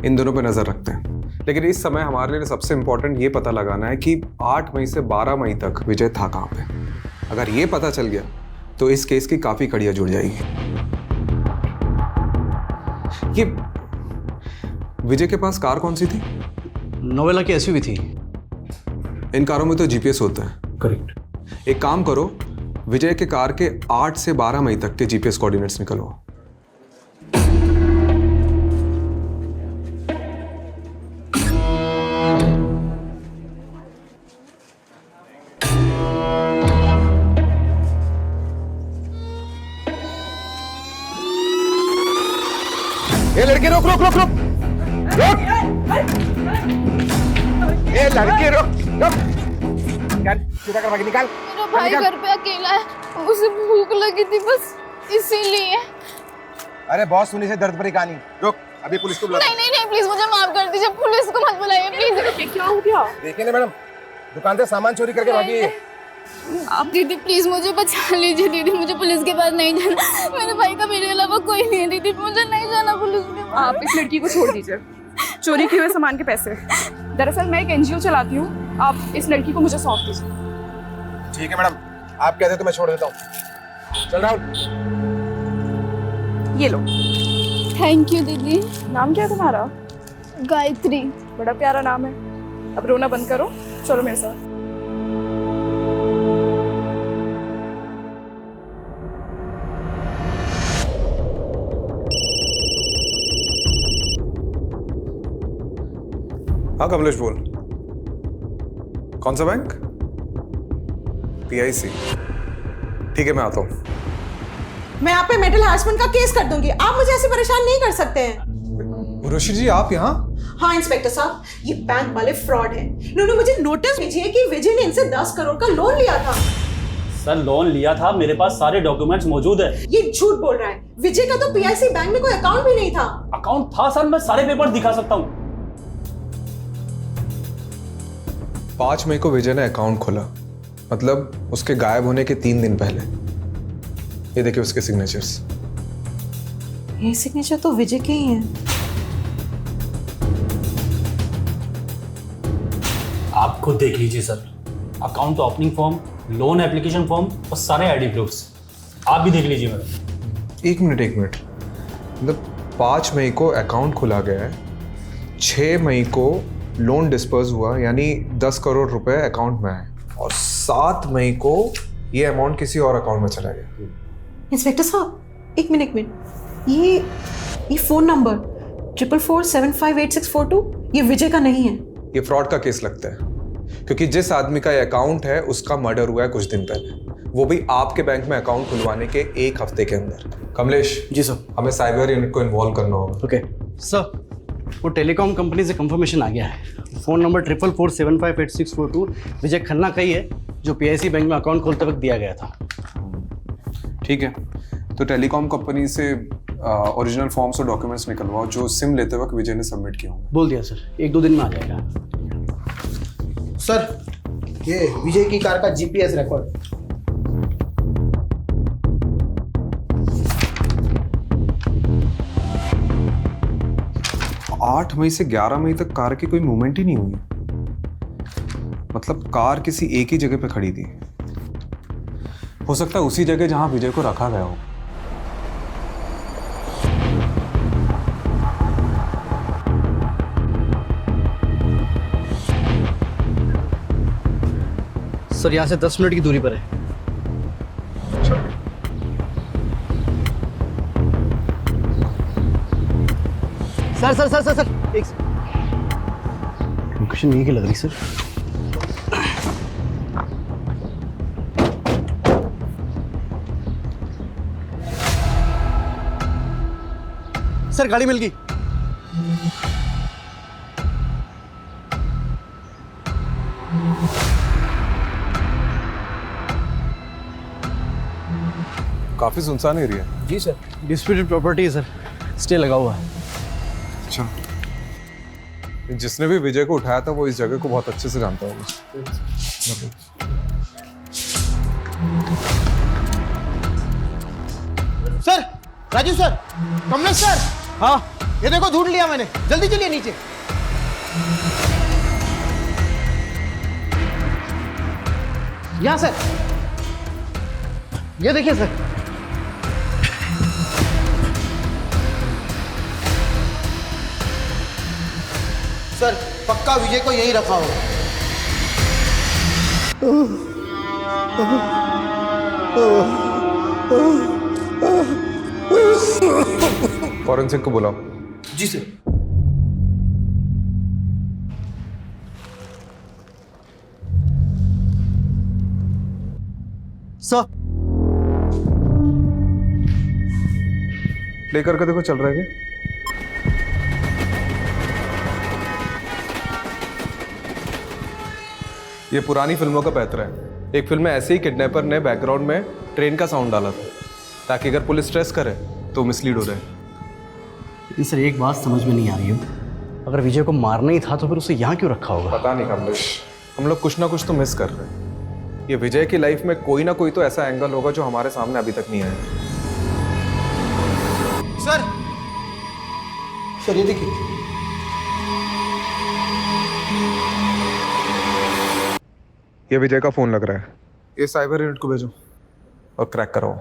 इन दोनों पे नजर रखते हैं, लेकिन इस समय हमारे लिए सबसे इंपॉर्टेंट ये पता लगाना है कि 8 मई से 12 मई तक विजय था कहाँ पे। अगर ये पता चल गया तो इस केस की काफी कड़ियां जुड़ जाएगी। ये विजय के पास कार कौन सी थी? नोवेला की एसयूवी थी। इन कारों में तो जीपीएस होता है। करेक्ट। एक काम करो, विजय के कार के 8 से 12 मई तक के जीपीएस कोऑर्डिनेट्स निकलवाओ। ये लड़के रुक रुक रुक रुक रुक, ये लड़के रुक रुक, निकाल सीधा करवा के निकाल। मेरा भाई घर पे अकेला है, उसे भूख लगी थी बस इसीलिए। अरे बहुत सुनी से दर्द भरी कहानी, रुक अभी पुलिस को बुला। नहीं नहीं नहीं प्लीज मुझे माफ कर दीजिए, पुलिस को मत बुलाइए प्लीज। क्या हो गया? देखिए ना मैडम, दुकान से सामान चोरी करके भागी है। आप दीदी प्लीज मुझे बचा लीजिए दीदी, मुझे पुलिस के पास नहीं जाना। मेरे भाई का मेरे अलावा कोई नहीं है दीदी, मुझे नहीं जाना पुलिस के पास। आप इस लड़की को छोड़ दीजिए, चोरी किए हुए सामान के पैसे। दरअसल मैं एक एनजीओ चलाती हूँ, आप इस लड़की को मुझे सौंप दीजिए। ठीक है मैडम, आप कहते तो मैं छोड़ देता हूँ। चल राहुल, ये लो। थैंक यू दीदी। नाम क्या है तुम्हारा? गायत्री। बड़ा प्यारा नाम है। अब रोना बंद करो, चलो मेरे साथ। हाँ कमलेश बोल। कौन सा बैंक? PIC। ठीक है मैं आता हूँ। मैं आप पे मेंटल हैरेसमेंट का केस कर दूंगी, आप मुझे ऐसे परेशान नहीं कर सकते हैं। उर्वशी जी आप यहाँ? हाँ इंस्पेक्टर साहब, ये बैंक वाले फ्रॉड हैं। इन्होंने मुझे नोटिस भेजी है कि विजय ने इनसे 10 करोड़ का लोन लिया था। सर लोन लिया था, मेरे पास सारे डॉक्यूमेंट्स मौजूद है। ये झूठ बोल रहा है। विजय का तो PIC बैंक में कोई अकाउंट भी नहीं था। अकाउंट था सर, मैं सारे पेपर दिखा सकता हूँ। 5 मई को विजय ने अकाउंट खोला, मतलब उसके गायब होने के 3 दिन पहले। ये देखिए उसके सिग्नेचर्स। ये सिग्नेचर तो विजय के ही हैं। आप खुद देख लीजिए sir, account opening form, loan application form और सारे आईडी प्रूफ्स आप भी देख लीजिए मैडम। एक मिनट, मतलब 5 मई को अकाउंट खोला गया है, 6 मई को लोन डिस्पर्स हुआ, यानी 10 करोड़ रुपए अकाउंट में आए, और 7 मई को ये अमाउंट किसी और अकाउंट में चला गया। इंस्पेक्टर साहब एक मिनट, ये फोन नंबर 4447584642 ये विजय का नहीं है। ये फ्रॉड का केस लगता है, क्योंकि जिस आदमी का ये अकाउंट है उसका मर्डर हुआ है कुछ दिन पहले, वो भी आपके बैंक में अकाउंट खुलवाने के 1 हफ्ते के अंदर। कमलेश जी सर, हमें साइबर यूनिट को इन्वॉल्व करना होगा। ओके सर, वो टेलीकॉम कंपनी से कंफर्मेशन आ गया है। फोन नंबर 4447584642 विजय खन्ना का ही है, जो PIC बैंक में अकाउंट खोलते वक्त दिया गया था। ठीक है, तो टेलीकॉम कंपनी से ओरिजिनल फॉर्म्स और डॉक्यूमेंट्स निकलवाओ जो सिम लेते वक्त विजय ने सबमिट किया होंगे। बोल दिया सर, 1-2 दिन में आ जाएगा। सर ये विजय की कार का GPS रिकॉर्ड। 8 मई से 11 मई तक कार की कोई मूवमेंट ही नहीं हुई, मतलब कार किसी एक ही जगह पे खड़ी थी। हो सकता है उसी जगह जहां विजय को रखा गया हो। सर यहाँ से 10 मिनट की दूरी पर है। Sir sir sir sir sir एक लोकेशन यही की लग रही सर। सर गाड़ी मिल गई। काफी सुनसान एरिया। जी सर, डिस्प्यूटेड प्रॉपर्टी है सर, स्टे लगा हुआ है। अच्छा, जिसने भी विजय को उठाया था वो इस जगह को बहुत अच्छे से जानता होगा। Sir, Raju sir, Kamlesh sir. हाँ ये देखो ढूंढ लिया मैंने, जल्दी चलिए नीचे। यहाँ सर, ये देखिए सर। सर पक्का विजय को यहीं रखा होगा। फॉरेंसिक को बुलाओ। जी सर। सर प्ले करके देखो चल रहा है क्या? ये पुरानी फिल्मों का पैतरा है। एक फिल्म में ऐसे ही किडनैपर ने बैकग्राउंड में ट्रेन का साउंड डाला था ताकि अगर पुलिस स्ट्रेस करे तो मिसलीड हो जाए। लेकिन सर एक बात समझ में नहीं आ रही है, अगर विजय को मारना ही था तो फिर उसे यहाँ क्यों रखा होगा? पता नहीं कमलेश, हम लोग कुछ ना कुछ तो मिस कर रहे हैं। ये विजय की लाइफ में कोई ना कोई तो ऐसा एंगल होगा जो हमारे सामने अभी तक नहीं आया। सर सर ये देखिए, ये विजय का फोन लग रहा है। ये साइबर यूनिट को भेजो और क्रैक कराओ।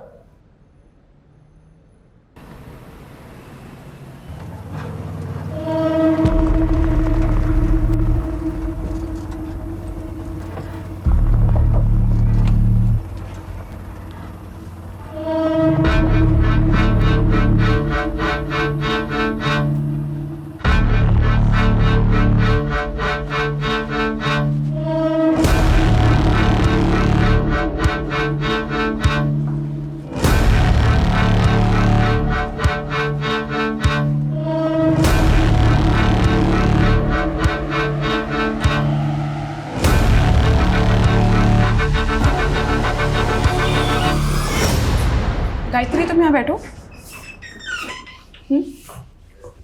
गायत्री, तुम यहाँ बैठो।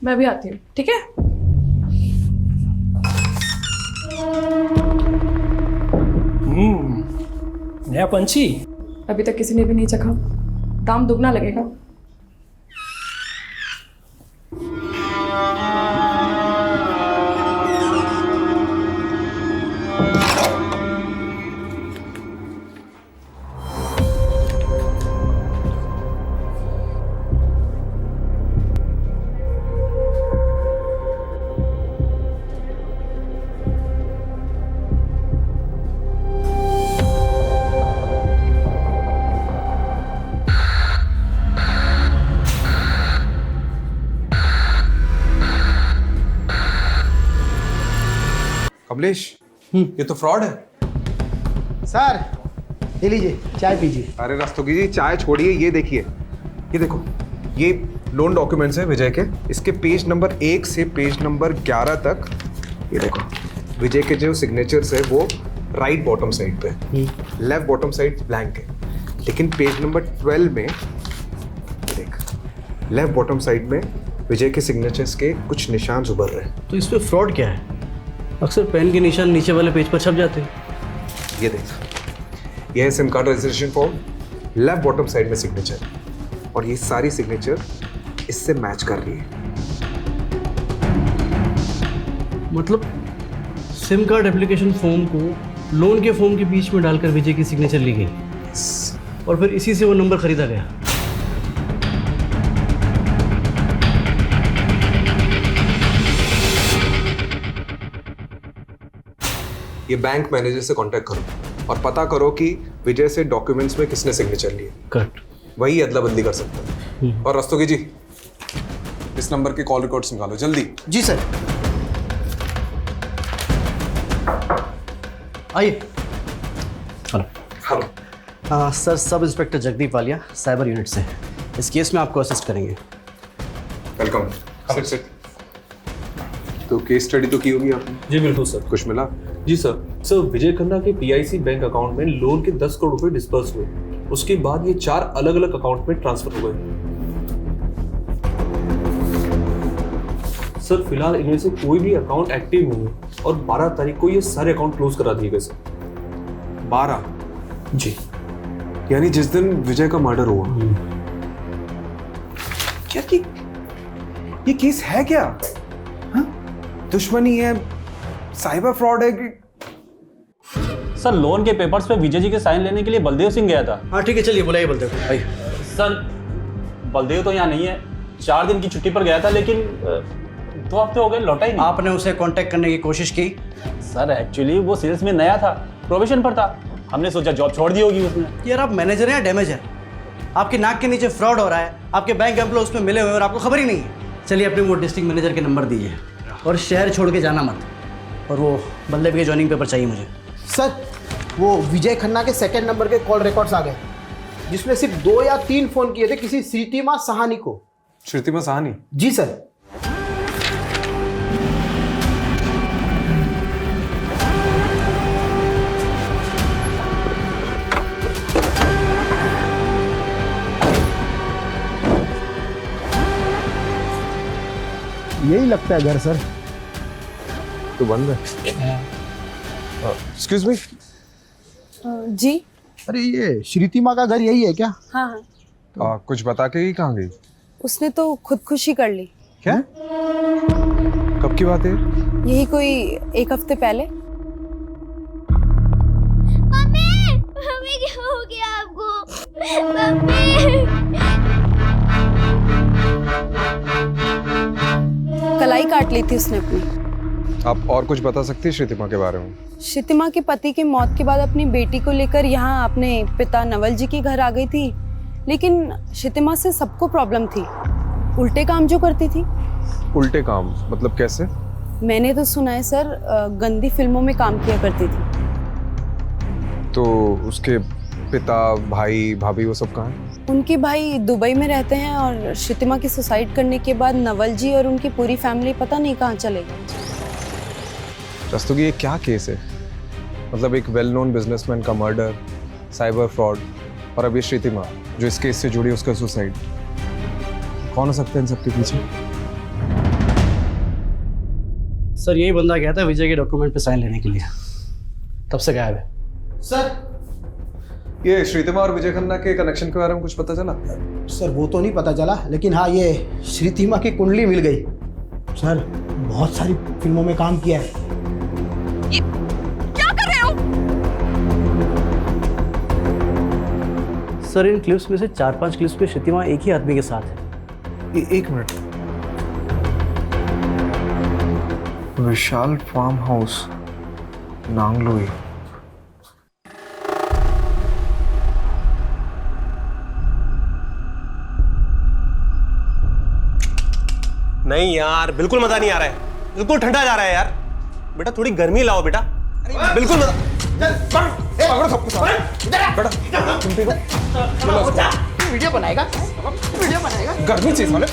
मैं भी आती हूँ, ठीक है? नया पंछी अभी तक किसी ने भी नहीं चखा, दाम दुगना लगेगा। कमलेश, ये तो फ्रॉड है। सर ये लीजिए, चाय पीजिए। अरे रस्तोगी जी, चाय छोड़िए, ये देखिए, ये देखो, ये लोन डॉक्यूमेंट्स है विजय के। इसके पेज नंबर 1 से पेज नंबर 11 तक ये देखो, विजय के जो सिग्नेचर्स है वो राइट बॉटम साइड पे, लेफ्ट बॉटम साइड ब्लैंक है। लेकिन पेज नंबर 12 में देख, लेफ्ट बॉटम साइड में विजय के सिग्नेचर्स के कुछ निशान उभर रहे हैं। तो इसमें फ्रॉड क्या है? अक्सर पेन के निशान नीचे वाले पेज पर छप जाते हैं। ये देख, ये है SIM card registration form, left bottom side में सिग्नेचर, और ये सारी सिग्नेचर इससे मैच कर रही है। मतलब सिम कार्ड एप्लीकेशन फॉर्म को लोन के फॉर्म के बीच में डालकर विजय की सिग्नेचर ली गई और फिर इसी से वो नंबर खरीदा गया। ये बैंक मैनेजर से कांटेक्ट करो और पता करो कि विजय से डॉक्यूमेंट्स में किसने सिग्नेचर लिए। करेक्ट, वही अदला बदली कर सकता है। और रस्तोगी जी, इस नंबर के कॉल रिकॉर्ड्स निकालो जल्दी। जी सर। आइए। Hello. Hello. Sir, sub inspector Jagdeep Walia, cyber unit से। इस केस में आपको असिस्ट करेंगे। वेलकम। Sit sit. तो केस स्टडी तो की होगी आपने? जी बिल्कुल सर। कुछ मिला? जी सर। सर, विजय खन्ना के पीआईसी बैंक अकाउंट में लोन के 10 करोड़ रुपए डिस्पर्स हुए। उसके बाद ये 4 अलग अलग अकाउंट में ट्रांसफर हो गए। सर, फिलहाल इनमें से कोई भी अकाउंट एक्टिव नहीं है और 12 तारीख को ये सारे अकाउंट क्लोज करा दिए गए सर। 12? जी। यानी जिस दिन विजय का मर्डर हुआ। क्या कि ये केस है क्या? दुश्मनी है, साइबर फ्रॉड है कि? सर, लोन के पेपर्स पे विजय जी के साइन लेने के लिए बलदेव सिंह गया था। हाँ ठीक है, चलिए बुलाइए बलदेव को। आइए। सर, बलदेव तो यहाँ नहीं है, 4 दिन की छुट्टी पर गया था, लेकिन 2 हफ्ते हो गए, लौटा ही नहीं। आपने उसे कांटेक्ट करने की कोशिश की? सर एक्चुअली वो सेल्स में नया था, प्रोबेशन पर था, हमने सोचा जॉब छोड़ दी होगी उसने। यार आप मैनेजर हैं या डैमेजर? आपकी नाक के नीचे फ्रॉड हो रहा है, आपके बैंक एम्प्लॉय उसमें मिले हुए और आपको खबर ही नहीं है। चलिए अपने वो डिस्ट्रिक्ट मैनेजर के नंबर दीजिए और शहर छोड़ के जाना मत, और वो बल्देव के ज्वाइनिंग पेपर चाहिए मुझे। सर वो विजय खन्ना के सेकंड नंबर के कॉल रिकॉर्ड्स आ गए, जिसमें सिर्फ 2 या 3 फोन किए थे किसी श्रीतिमा सहानी को। श्रुतिमा साहनी? जी सर। यही लगता है घर सर। तो बंद है। Excuse me. जी। अरे ये श्रीतिमा का घर यही है क्या? हाँ हाँ। कुछ बता के ही कहाँ गई? उसने तो खुदकुशी कर ली। क्या? कब की बात है? यही कोई 1 हफ्ते पहले। मम्मी, मम्मी क्या हो गया आपको? मम्मी। कलाई काट ली थी उसने अपनी। आप और कुछ बता सकती है श्रुतिमा के बारे में? श्रुतिमा के पति के मौत के बाद अपनी बेटी को लेकर यहाँ अपने पिता नवल जी के घर आ गई थी, लेकिन श्रुतिमा से सबको प्रॉब्लम थी, उल्टे काम जो करती थी। उल्टे काम मतलब कैसे? मैंने तो सुना है सर, गंदी फिल्मों में काम किया करती थी। तो उसके पिता, भाई, भाभी वो सब कहाँ हैं? उनके भाई दुबई में रहते हैं और श्रुतिमा की सुसाइड करने के बाद नवल जी और उनकी पूरी फैमिली पता नहीं कहाँ चले गए। रस्तोगी ये क्या केस है? मतलब एक वेल नोन बिजनेसमैन का मर्डर, साइबर फ्रॉड, और अब ये श्रुतिमा जो इस केस से जुड़ी उसका सुसाइड। कौन हो सकता है इन सबके पीछे? सर यही बंदा गया था विजय के डॉक्यूमेंट पे साइन लेने के लिए, तब से गायब है। सर ये श्रुतिमा और विजय खन्ना के कनेक्शन के बारे में कुछ पता चला? सर वो तो नहीं पता चला, लेकिन हाँ ये श्रुतिमा की कुंडली मिल गई। सर बहुत सारी फिल्मों में काम किया है। क्या कर रहे हो? सर इन क्लिप्स में से 4-5 क्लिप्स पे श्रुतिमा एक ही आदमी के साथ है। एक मिनट। विशाल फार्म हाउस, नांगलोई। नहीं यार, बिल्कुल मजा नहीं आ रहा है, बिल्कुल ठंडा जा रहा है यार। बेटा थोड़ी गर्मी लाओ बेटा। बिल्कुल मजा। वीडियो बनाएगा, वीडियो बनाएगा। गर्मी चाहिए साले,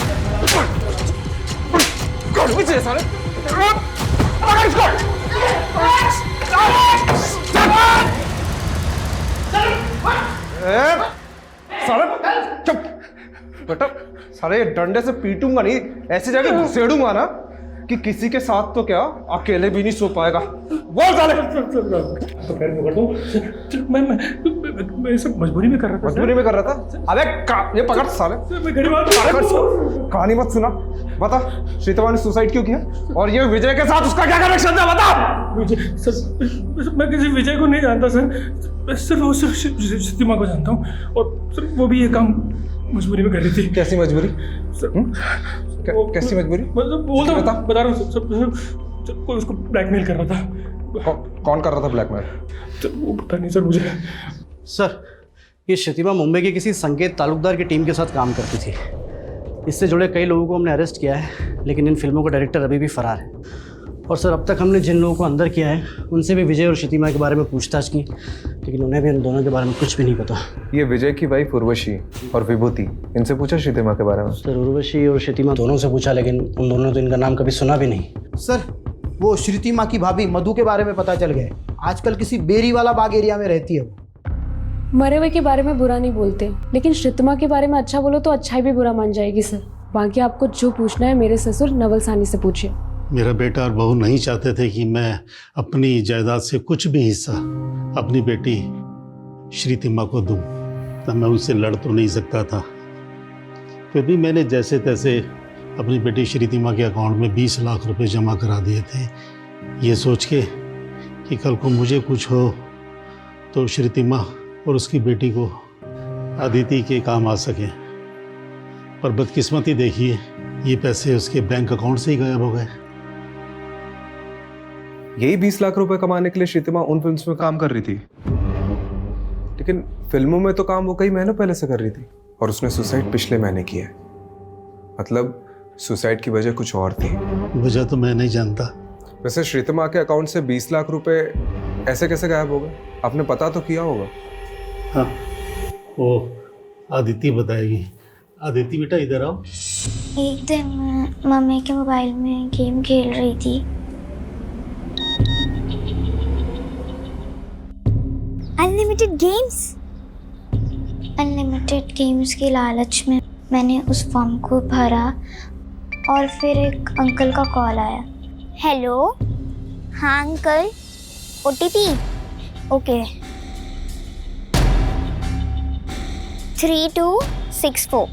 गर्मी चाहिए साले। साले चुप बेटा, सारे डंडे से पीटूंगा नहीं, ऐसी जगह घुसेड़ूंगा ना कि किसी के साथ तो क्या अकेले भी नहीं सो पाएगा। बोल साले। तो पैर पकड़ दो। मैं सब मजबूरी में कर रहा था। मजबूरी में कर रहा था? अबे ये पकड़ साले। कहानी मत सुना, बता श्रुतिमा ने सुसाइड क्यों किया और ये विजय के साथ उसका क्या कनेक्शन था? बता। विजय सर, मैं किसी विजय को नहीं जानता सर, मैं सिर्फ श्रुतिमा को जानता हूँ, और सर वो भी ये काम मजबूरी में कर रही थी। कैसी मजबूरी? कैसी मजबूरी? बोलता बता रहा हूँ सर, कोई उसको ब्लैकमेल कर रहा था। कौन कर रहा था ब्लैकमेल? वो पता नहीं सर मुझे। सर ये श्रुतिमा मुंबई के किसी संकेत तालुकदार की टीम के साथ काम करती थी। इससे जुड़े कई लोगों को हमने अरेस्ट किया है, लेकिन इन फिल्मों का डायरेक्टर अभी भी फरार है। और सर अब तक हमने जिन लोगों को अंदर किया है उनसे भी विजय और श्रुतिमा के बारे में पूछताछ की, लेकिन उन्हें भी इन दोनों के बारे में कुछ भी नहीं पता। ये विजय की वाइफ उर्वशी और विभूति, इनसे पूछा श्रुतिमा के बारे में? सर उर्वशी और श्रुतिमा दोनों से पूछा, लेकिन उन दोनों ने तो इनका नाम कभी सुना भी नहीं। सर वो श्रुतिमा की भाभी मधु के बारे में पता चल गया, आजकल किसी बेरी वाला बाग एरिया में रहती है वो। मरे हुए के बारे में बुरा नहीं बोलते, लेकिन श्रुतिमा के बारे में अच्छा बोलो तो अच्छाई भी बुरा मान जाएगी सर। बाकी आपको जो पूछना है मेरे ससुर नवल साहनी से पूछिए। मेरा बेटा और बहू नहीं चाहते थे कि मैं अपनी जायदाद से कुछ भी हिस्सा अपनी बेटी श्रुतिमा को दूं, तब मैं उनसे लड़ तो नहीं सकता था। फिर भी मैंने जैसे तैसे अपनी बेटी श्रुतिमा के अकाउंट में 20 लाख रुपए जमा करा दिए थे, ये सोच के कि कल को मुझे कुछ हो तो श्रुतिमा और उसकी बेटी को अदिति के काम आ सके। पर बदकिस्मती देखिए, ये पैसे उसके बैंक अकाउंट से ही गायब हो गए। यही 20 लाख रुपए कमाने के लिए श्रीतिमा उन फिल्म्स में काम कर रही थी, लेकिन फिल्मों में तो काम वो कई महीनों पहले से कर रही थी और उसने सुसाइड पिछले महीने किया है। मतलब सुसाइड की वजह कुछ और थी। वजह तो मैं नहीं जानता। वैसे श्रीतिमा के अकाउंट से 20 लाख रुपए ऐसे कैसे गायब हो गए? आपने पता तो किया होगा। हाँ, वो आदिति बताएगी। आदिति बेटा इधर आओ। एक दिन मैं मम्मी के मोबाइल में गेम खेल रही थी। अनलिमिटेड गेम्स के लालच में मैंने उस फॉर्म को भरा और फिर एक अंकल का कॉल आया। हेलो, हाँ अंकल, OTP ओके 3264।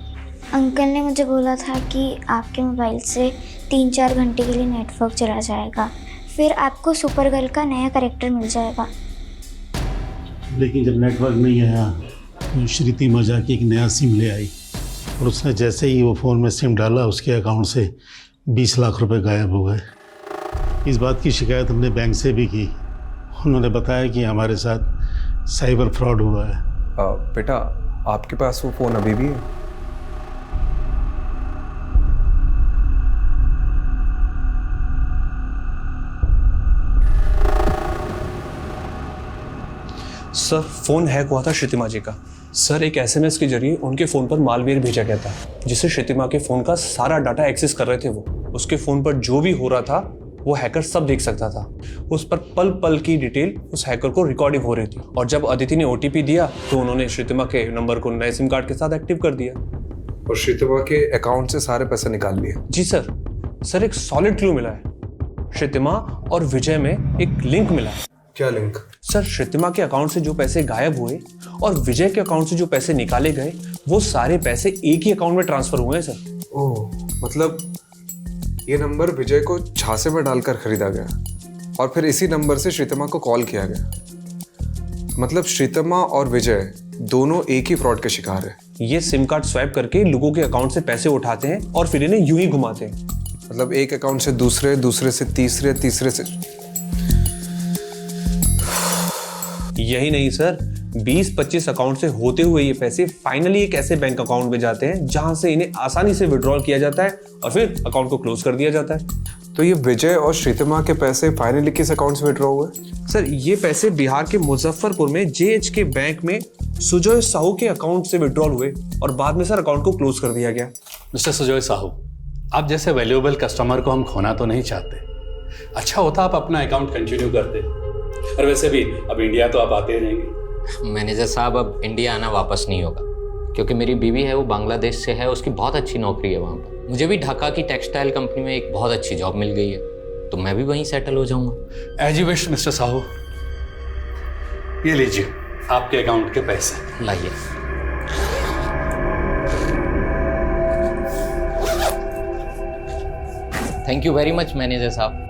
अंकल ने मुझे बोला था कि आपके मोबाइल से 3-4 घंटे के लिए नेटवर्क चला जाएगा, फिर आपको सुपर गर्ल का नया कैरेक्टर मिल जाएगा। लेकिन जब नेटवर्क नहीं आया तो श्रीतिमा जाके एक नया सिम ले आई और उसने जैसे ही वो फ़ोन में सिम डाला उसके अकाउंट से 20 लाख रुपए गायब हो गए। इस बात की शिकायत हमने बैंक से भी की। उन्होंने बताया कि हमारे साथ साइबर फ्रॉड हुआ है। बेटा, आपके पास वो फ़ोन अभी भी है? सर, फोन हैक हुआ था श्रीतिमा जी का। सर, एक SMS के जरिए उनके फ़ोन पर मालवेयर भेजा गया था, जिससे श्रीतिमा के फ़ोन का सारा डाटा एक्सेस कर रहे थे वो। उसके फ़ोन पर जो भी हो रहा था वो हैकर सब देख सकता था। उस पर पल पल की डिटेल उस हैकर को रिकॉर्डिंग हो रही थी। और जब अदिति ने OTP दिया तो उन्होंने श्रीतिमा के नंबर को नए सिम कार्ड के साथ एक्टिव कर दिया और श्रीतिमा के अकाउंट से सारे पैसे निकाल लिए। जी सर, एक सॉलिड क्लू मिला है। श्रीतिमा और विजय में एक लिंक मिला है। क्या लिंक? सर, श्रीतिमा के अकाउंट से जो पैसे गायब हुए और विजय के अकाउंट से जो पैसे निकाले गए, वो सारे पैसे एक ही अकाउंट में ट्रांसफर हुए हैं सर। ओह, मतलब ये नंबर विजय को झांसे में डालकर खरीदा गया और फिर इसी नंबर से श्रीतिमा को कॉल किया गया। मतलब श्रीतिमा और विजय दोनों एक ही फ्रॉड के शिकार है। ये सिम कार्ड स्वैप करके लोगों के अकाउंट से पैसे उठाते हैं और फिर इन्हें यूं ही घुमाते हैं। मतलब एक अकाउंट से दूसरे, दूसरे से तीसरे, तीसरे से। यही नहीं सर, 20-25 अकाउंट से होते हुए ये पैसे फाइनली एक ऐसे बैंक अकाउंट में जाते हैं जहां से इन्हें आसानी से विड्रॉल किया जाता है और फिर अकाउंट को क्लोज कर दिया जाता है। तो ये विजय और श्रीतिमा के पैसे फाइनली किस अकाउंट से विड्रॉ हुए? सर, ये पैसे बिहार के मुजफ्फरपुर में JH के बैंक में सुजय साहू के अकाउंट से विड्रॉल हुए और बाद में सर अकाउंट को क्लोज कर दिया गया। मिस्टर सुजय साहू, आप जैसे वैल्यूएबल कस्टमर को हम खोना तो नहीं चाहते। अच्छा होता आप अपना अकाउंट कंटिन्यू करते। और वैसे भी अब इंडिया तो आप आते रहेंगे। मैनेजर साहब, अब इंडिया आना वापस नहीं होगा, क्योंकि मेरी बीवी है वो बांग्लादेश से है, उसकी बहुत अच्छी नौकरी है वहाँ पर। मुझे भी ढाका की टेक्सटाइल कंपनी में एक बहुत अच्छी जॉब मिल गई है, तो मैं भी वहीं सेटल हो जाऊँगा। As you wish mister Sahu. ये लीजिए आपके अकाउंट के पैसे। लाइए। Thank you very much manager साहब।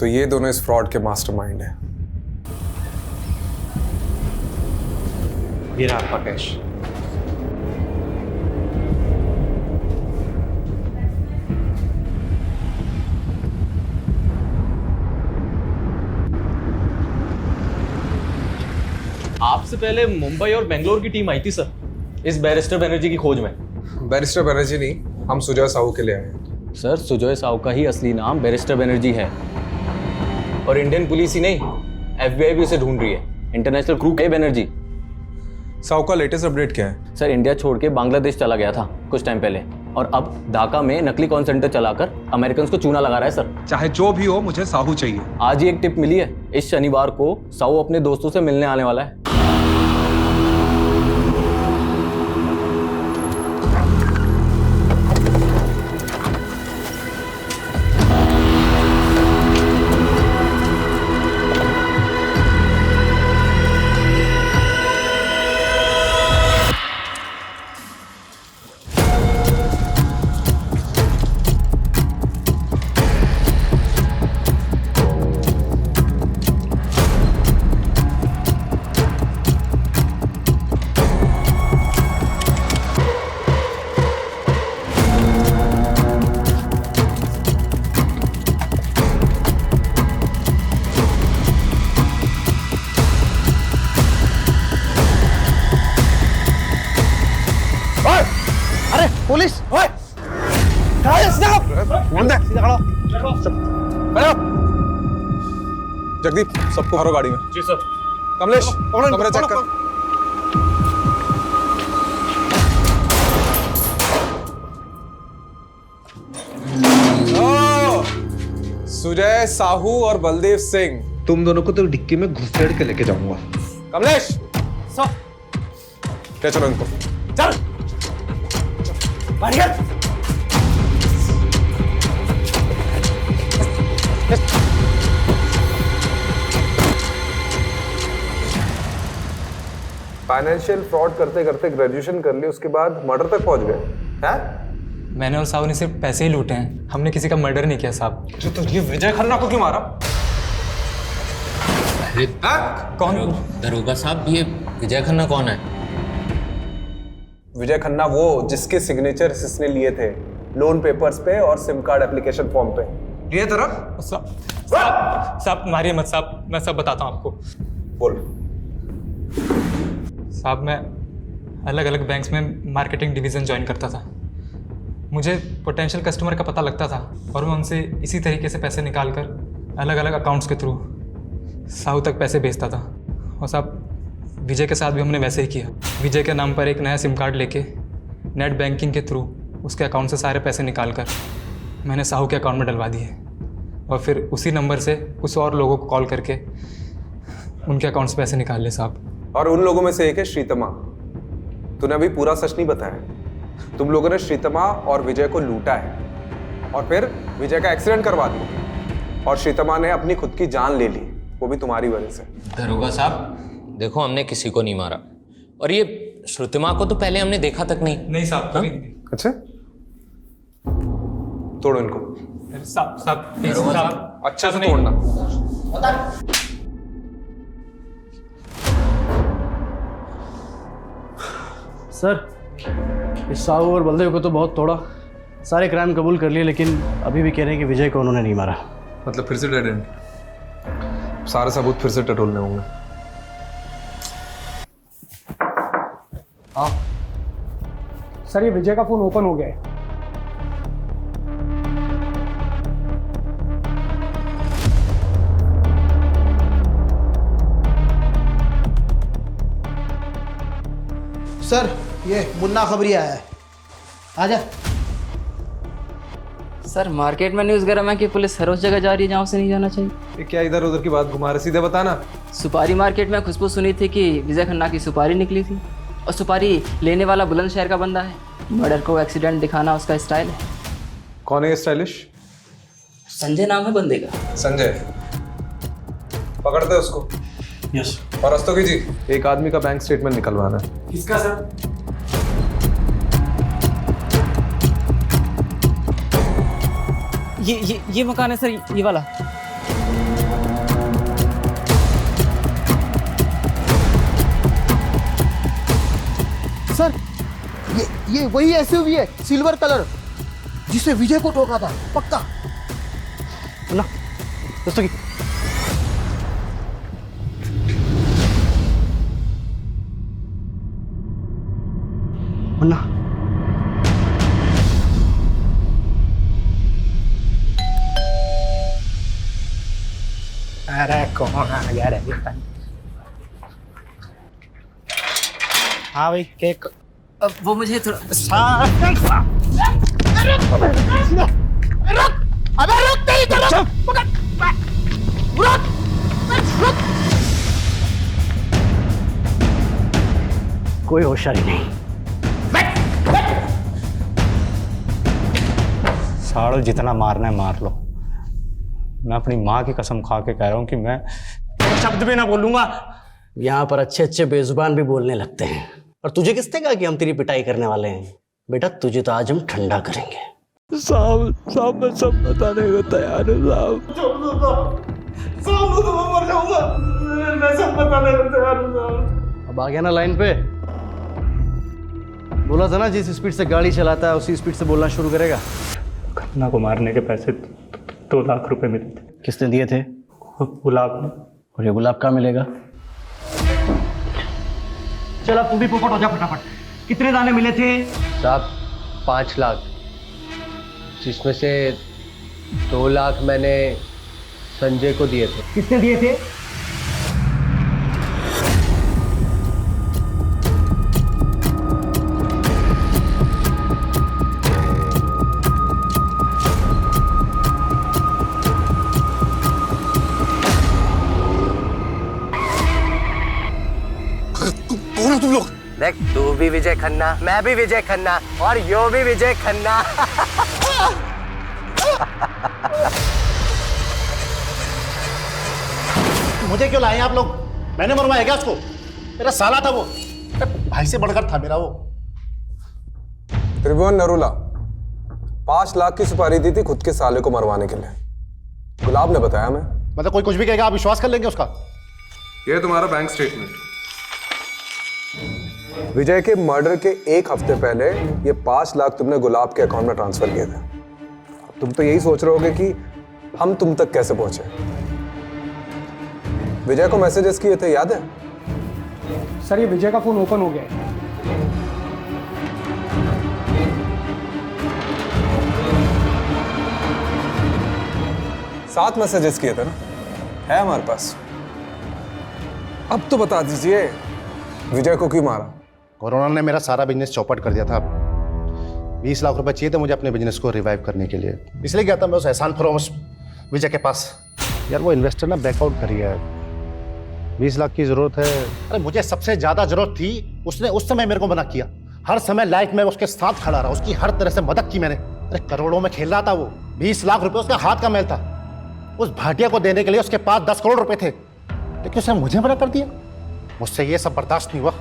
तो ये दोनों इस फ्रॉड के मास्टरमाइंड हैं। ये रहा आपका कैश। आपसे पहले मुंबई और बेंगलोर की टीम आई थी सर, इस बैरिस्टर बनर्जी की खोज में। बैरिस्टर बनर्जी नहीं, हम सुजय साहू के लिए आए हैं। सर, सुजय साहू का ही असली नाम बैरिस्टर बनर्जी है और इंडियन पुलिस ही नहीं, FBI भी उसे ढूंढ रही है। इंटरनेशनल क्रू है बनर्जी। साहू का लेटेस्ट अपडेट क्या है? सर, इंडिया छोड़ के बांग्लादेश चला गया था कुछ टाइम पहले और अब ढाका में नकली कॉल सेंटर चलाकर अमेरिकन को चूना लगा रहा है सर। चाहे जो भी हो, मुझे साहू चाहिए। आज ही एक टिप मिली है, इस शनिवार को साहू अपने दोस्तों से मिलने आने वाला है। जगदीप सबको भरो गाड़ी में। जी सर। कमलेश कमरा चेक कर। सुजय साहू और बलदेव सिंह, तुम दोनों को तो डिक्की में घुसेड़ के लेके जाऊंगा। कमलेश सर। ले चलो इनको। चल बढ़िया। फाइनेंशियल फ्रॉड करते करते ग्रेजुएशन कर ली, उसके बाद मर्डर तक पहुंच गए हैं? मैंने और साहू ने सिर्फ पैसे ही लूटे हैं, हमने किसी का मर्डर नहीं किया साहब। तो ये विजय खन्ना को क्यों मारा? अरे कौन? दरोगा साहब ये विजय खन्ना कौन है? विजय खन्ना वो जिसके सिग्नेचर इसने लिए थे लोन पेपर्स पे और सिम कार्ड एप्लीकेशन फॉर्म पे। लिए तरफ साहब मारिए मत साहब, मैं सब बताता हूँ आपको। बोल। साहब मैं अलग अलग बैंक्स में मार्केटिंग डिवीज़न ज्वाइन करता था। मुझे पोटेंशियल कस्टमर का पता लगता था और मैं उनसे इसी तरीके से पैसे निकाल कर अलग अलग अकाउंट्स के थ्रू साहू तक पैसे भेजता था। और साहब विजय के साथ भी हमने वैसे ही किया। विजय के नाम पर एक नया सिम कार्ड लेके नेट बैंकिंग के थ्रू उसके अकाउंट से सारे पैसे निकाल कर मैंने साहू के अकाउंट में डलवा दिए और फिर उसी नंबर से कुछ और लोगों को कॉल करके उनके अकाउंट से पैसे निकाल लिए साहब। और उन लोगों में से एक है श्रीतमा। तूने अभी पूरा सच नहीं बताया। तुम लोगों ने श्रीतमा और विजय को लूटा है और फिर विजय का एक्सीडेंट करवा दिया और श्रीतमा ने अपनी खुद की जान ले ली, वो भी तुम्हारी वजह से। दरोगा साहब देखो हमने किसी को नहीं मारा और ये श्रुतिमा को तो पहले हमने देखा तक नहीं। नहीं साहब कभी। अच्छा तोड़ो इनको। साहब दरोगा साहब अच्छा से तोड़ना। सर इस साहू और बलदेव को तो बहुत तोड़ा, सारे क्राइम कबूल कर लिए, लेकिन अभी भी कह रहे हैं कि विजय को उन्होंने नहीं मारा। मतलब फिर से डेड एंड? सारे सबूत फिर से टटोलने होंगे। हाँ सर ये विजय का फोन ओपन हो गया है। सर ये मुन्ना खबरी आया है, आजा। सर मार्केट में न्यूज़ गरम है कि पुलिस हर उस जगह जा रही है जहाँ उसे नहीं जाना चाहिए। ये क्या इधर उधर की बात घुमा रहे, सीधे बताना। सुपारी मार्केट में खुशबू सुनी थी कि विजय खन्ना की सुपारी निकली थी और सुपारी लेने वाला बुलंदशहर का बंदा है। मर्डर को एक्सीडेंट दिखाना उसका स्टाइल है। कौन है ये स्टाइलिश? संजय नाम है बंदे का। संजय पकड़ते उसको। यस। और रस्तोगी जी एक आदमी का बैंक स्टेटमेंट निकलवाना है। किसका सर? ये मकान है सर, ये वाला। सर ये वही एसयूवी है सिल्वर कलर जिसे विजय को ठोका था, पक्का। ना दोस्तों की मुन्ना अरे कौन आ गया रे? हाँ भाई केक। वो मुझे थोड़ा अबे रुक नहीं तो रुक। कोई होशियारी नहीं। साड़ो जितना मारना है मार लो। मैं अपनी माँ की कसम खा के कह रहा हूँ कि मैं शब्द भी ना बोलूंगा। यहाँ पर अच्छे अच्छे बेजुबान भी बोलने लगते हैं। और तुझे किसने कहा कि हम तेरी पिटाई करने वाले हैं? बेटा तुझे तो आज हम ठंडा करेंगे। साहब मैं सब बताने को तैयार हूँ साहब तो मैं मर जाऊंगा। मैं सब बताने को तैयार हूँ। अब आ गया ना लाइन पे? बोला था ना जिस स्पीड से गाड़ी चलाता है उसी स्पीड से बोलना शुरू करेगा। खन्ना को मारने के पैसे 2 लाख रुपए मिले थे। किसने दिए थे? गुलाब ने। और ये गुलाब कहाँ मिलेगा? चल अब तू भी पोपट हो जा फटाफट। कितने दाने मिले थे? साहब 5 लाख, जिसमें से 2 लाख मैंने संजय को दिए थे। किसने दिए थे? कौन हो तुम लोग? देख, तू भी विजय खन्ना, मैं भी विजय खन्ना और यो भी विजय खन्ना। मुझे क्यों लाए आप लोग? मैंने मरवाया क्या उसको? मेरा साला था वो, भाई से बढ़कर था मेरा वो। त्रिभुवन नरूला 5 लाख की सुपारी दी थी खुद के साले को मरवाने के लिए। गुलाब ने बताया मैं। मतलब कोई कुछ भी कहेगा आप विश्वास कर लेंगे उसका? ये तुम्हारा बैंक स्टेटमेंट। विजय के मर्डर के 1 हफ्ते पहले ये 5 लाख तुमने गुलाब के अकाउंट में ट्रांसफर किए थे। तुम तो यही सोच रहे होगे कि हम तुम तक कैसे पहुंचे। विजय को मैसेजेस किए थे, याद है? सर ये विजय का फोन ओपन हो गया है। 7 मैसेजेस किए थे ना, है हमारे पास। अब तो बता दीजिए विजय को क्यों मारा? कोरोना ने मेरा सारा बिजनेस चौपट कर दिया था। 20 लाख रुपए चाहिए थे मुझे अपने बिजनेस को रिवाइव करने के लिए, इसलिए गया था मैं उस एहसान फरोश विजय के पास। यार वो इन्वेस्टर ना बैकआउट कर गया है, 20 लाख की जरूरत है। अरे मुझे सबसे ज्यादा जरूरत थी, उसने उस समय मेरे को मना किया। हर समय लाइफ में उसके साथ खड़ा रहा, उसकी हर तरह से मदद की मैंने। अरे करोड़ों में खेल रहा था वो, 20 लाख रुपए उसका हाथ का मैल था। उस भाटिया को देने के लिए उसके पास 10 करोड़ रुपए थे, लेकिन उसने मुझे मना कर दिया। मुझसे ये सब बर्दाश्त नहीं हुआ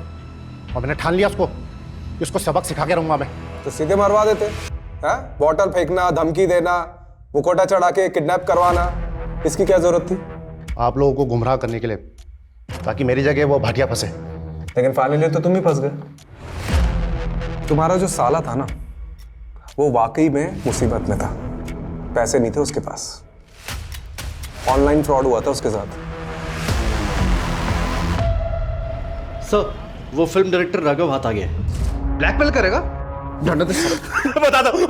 और मैंने ठान लिया कि उसको सबक सिखा के रहूंगा मैं। तो सीधे मरवा देते हैं? बॉटल फेंकना, धमकी देना, मुकोटा चढ़ा के किडनैप करवाना, इसकी क्या जरूरत थी? आप लोगों को गुमराह करने के लिए, ताकि मेरी जगह वो भाटिया फंसे। लेकिन फाइनली तो तुम ही फंस गए। तुम्हारा जो साला था ना, वो वाकई में मुसीबत में था। पैसे नहीं थे उसके पास, ऑनलाइन फ्रॉड हुआ था उसके साथ। सर वो फिल्म डायरेक्टर राघव हाथ आ गया। ब्लैकमेल करेगा? बता दो।